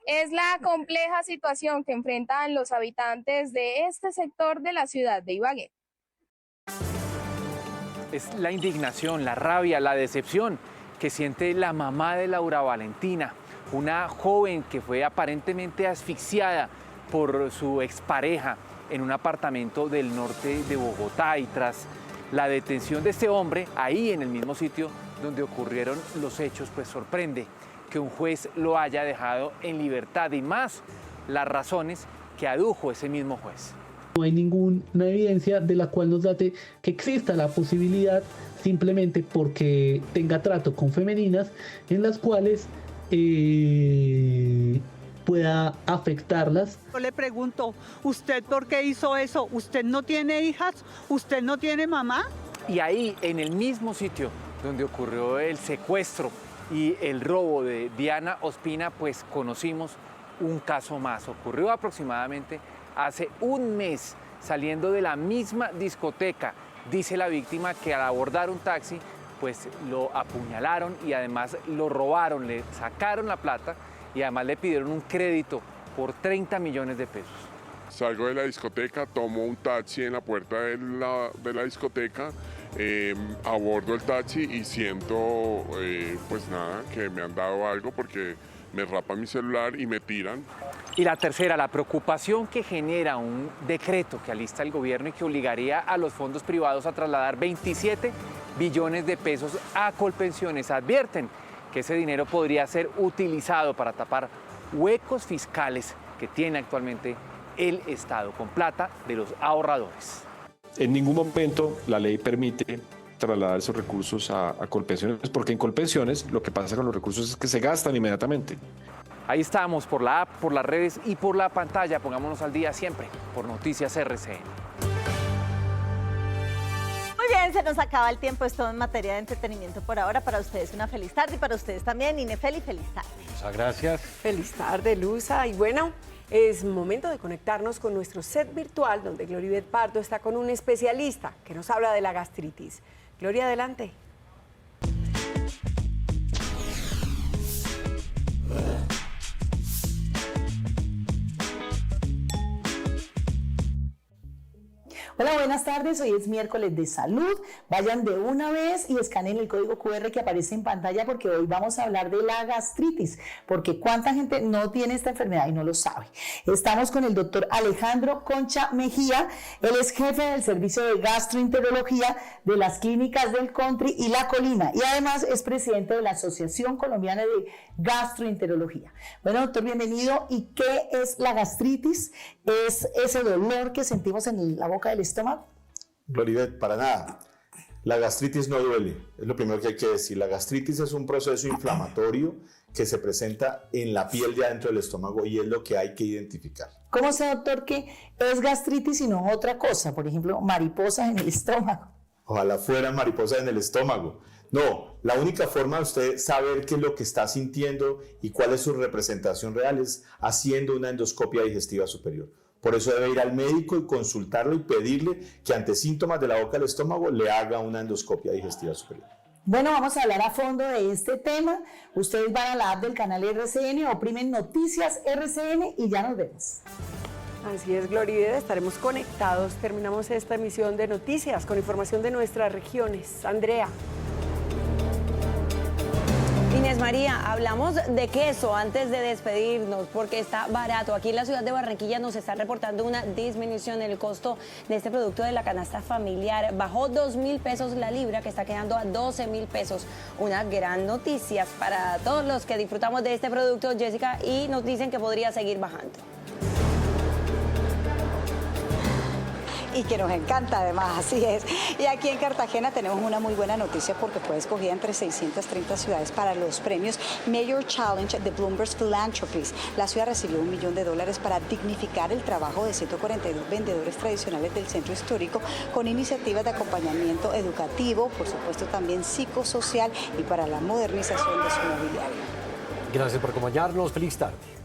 Es la compleja situación que enfrentan los habitantes de este sector de la ciudad de Ibagué. Es la indignación, la rabia, la decepción que siente la mamá de Laura Valentina, una joven que fue aparentemente asfixiada por su expareja en un apartamento del norte de Bogotá, y tras la detención de este hombre ahí en el mismo sitio donde ocurrieron los hechos, pues sorprende que un juez lo haya dejado en libertad, y más las razones que adujo ese mismo juez. No hay ninguna evidencia de la cual nos date que exista la posibilidad, simplemente porque tenga trato con femeninas, en las cuales pueda afectarlas. Yo le pregunto, ¿usted por qué hizo eso? ¿Usted no tiene hijas? ¿Usted no tiene mamá? Y ahí, en el mismo sitio donde ocurrió el secuestro y el robo de Diana Ospina, pues conocimos un caso más. Ocurrió aproximadamente hace un mes, saliendo de la misma discoteca. Dice la víctima que al abordar un taxi, pues lo apuñalaron y además lo robaron, le sacaron la plata y además le pidieron un crédito por 30 millones de pesos. Salgo de la discoteca, tomo un taxi en la puerta de la discoteca, abordo el taxi y siento, pues nada, que me han dado algo porque me rapan mi celular y me tiran. Y la tercera, la preocupación que genera un decreto que alista el gobierno y que obligaría a los fondos privados a trasladar 27 billones de pesos a Colpensiones. Advierten que ese dinero podría ser utilizado para tapar huecos fiscales que tiene actualmente el Estado con plata de los ahorradores. En ningún momento la ley permite trasladar esos recursos a Colpensiones, porque en Colpensiones lo que pasa con los recursos es que se gastan inmediatamente. Ahí estamos, por la app, por las redes y por la pantalla. Pongámonos al día siempre por Noticias RCN. Muy bien, se nos acaba el tiempo. Es todo en materia de entretenimiento por ahora. Para ustedes una feliz tarde y para ustedes también, Inefeli, feliz tarde. Muchas gracias. Feliz tarde, Luza. Y bueno, es momento de conectarnos con nuestro set virtual, donde Gloribet Pardo está con un especialista que nos habla de la gastritis. Gloria, adelante. Hola, buenas tardes. Hoy es miércoles de salud. Vayan de una vez y escaneen el código QR que aparece en pantalla porque hoy vamos a hablar de la gastritis, porque cuánta gente no tiene esta enfermedad y no lo sabe. Estamos con el doctor Alejandro Concha Mejía. Él es jefe del servicio de gastroenterología de las clínicas del Country y La Colina y además es presidente de la Asociación Colombiana de Gastroenterología. Bueno, doctor, bienvenido. ¿Y qué es la gastritis? ¿Es ese dolor que sentimos en la boca del estómago? Gloribet, para nada. La gastritis no duele, es lo primero que hay que decir. La gastritis es un proceso inflamatorio que se presenta en la piel de adentro del estómago y es lo que hay que identificar. ¿Cómo sé, doctor, que es gastritis y no otra cosa? Por ejemplo, mariposas en el estómago. Ojalá fueran mariposas en el estómago. No, la única forma de usted saber qué es lo que está sintiendo y cuál es su representación real es haciendo una endoscopia digestiva superior. Por eso debe ir al médico y consultarlo y pedirle que ante síntomas de la boca del estómago le haga una endoscopia digestiva superior. Bueno, vamos a hablar a fondo de este tema. Ustedes van a la app del canal RCN, oprimen Noticias RCN y ya nos vemos. Así es, Gloribet, estaremos conectados. Terminamos esta emisión de Noticias con información de nuestras regiones. Andrea. Inés María, hablamos de queso antes de despedirnos porque está barato. Aquí en la ciudad de Barranquilla nos está reportando una disminución en el costo de este producto de la canasta familiar. Bajó 2.000 pesos la libra, que está quedando a 12.000 pesos. Una gran noticia para todos los que disfrutamos de este producto, Jessica, y nos dicen que podría seguir bajando. Y que nos encanta además, así es. Y aquí en Cartagena tenemos una muy buena noticia porque fue escogida entre 630 ciudades para los premios Mayor Challenge de Bloomberg Philanthropies. La ciudad recibió $1 millón para dignificar el trabajo de 142 vendedores tradicionales del centro histórico con iniciativas de acompañamiento educativo, por supuesto también psicosocial y para la modernización de su mobiliario. Gracias por acompañarnos. Feliz tarde.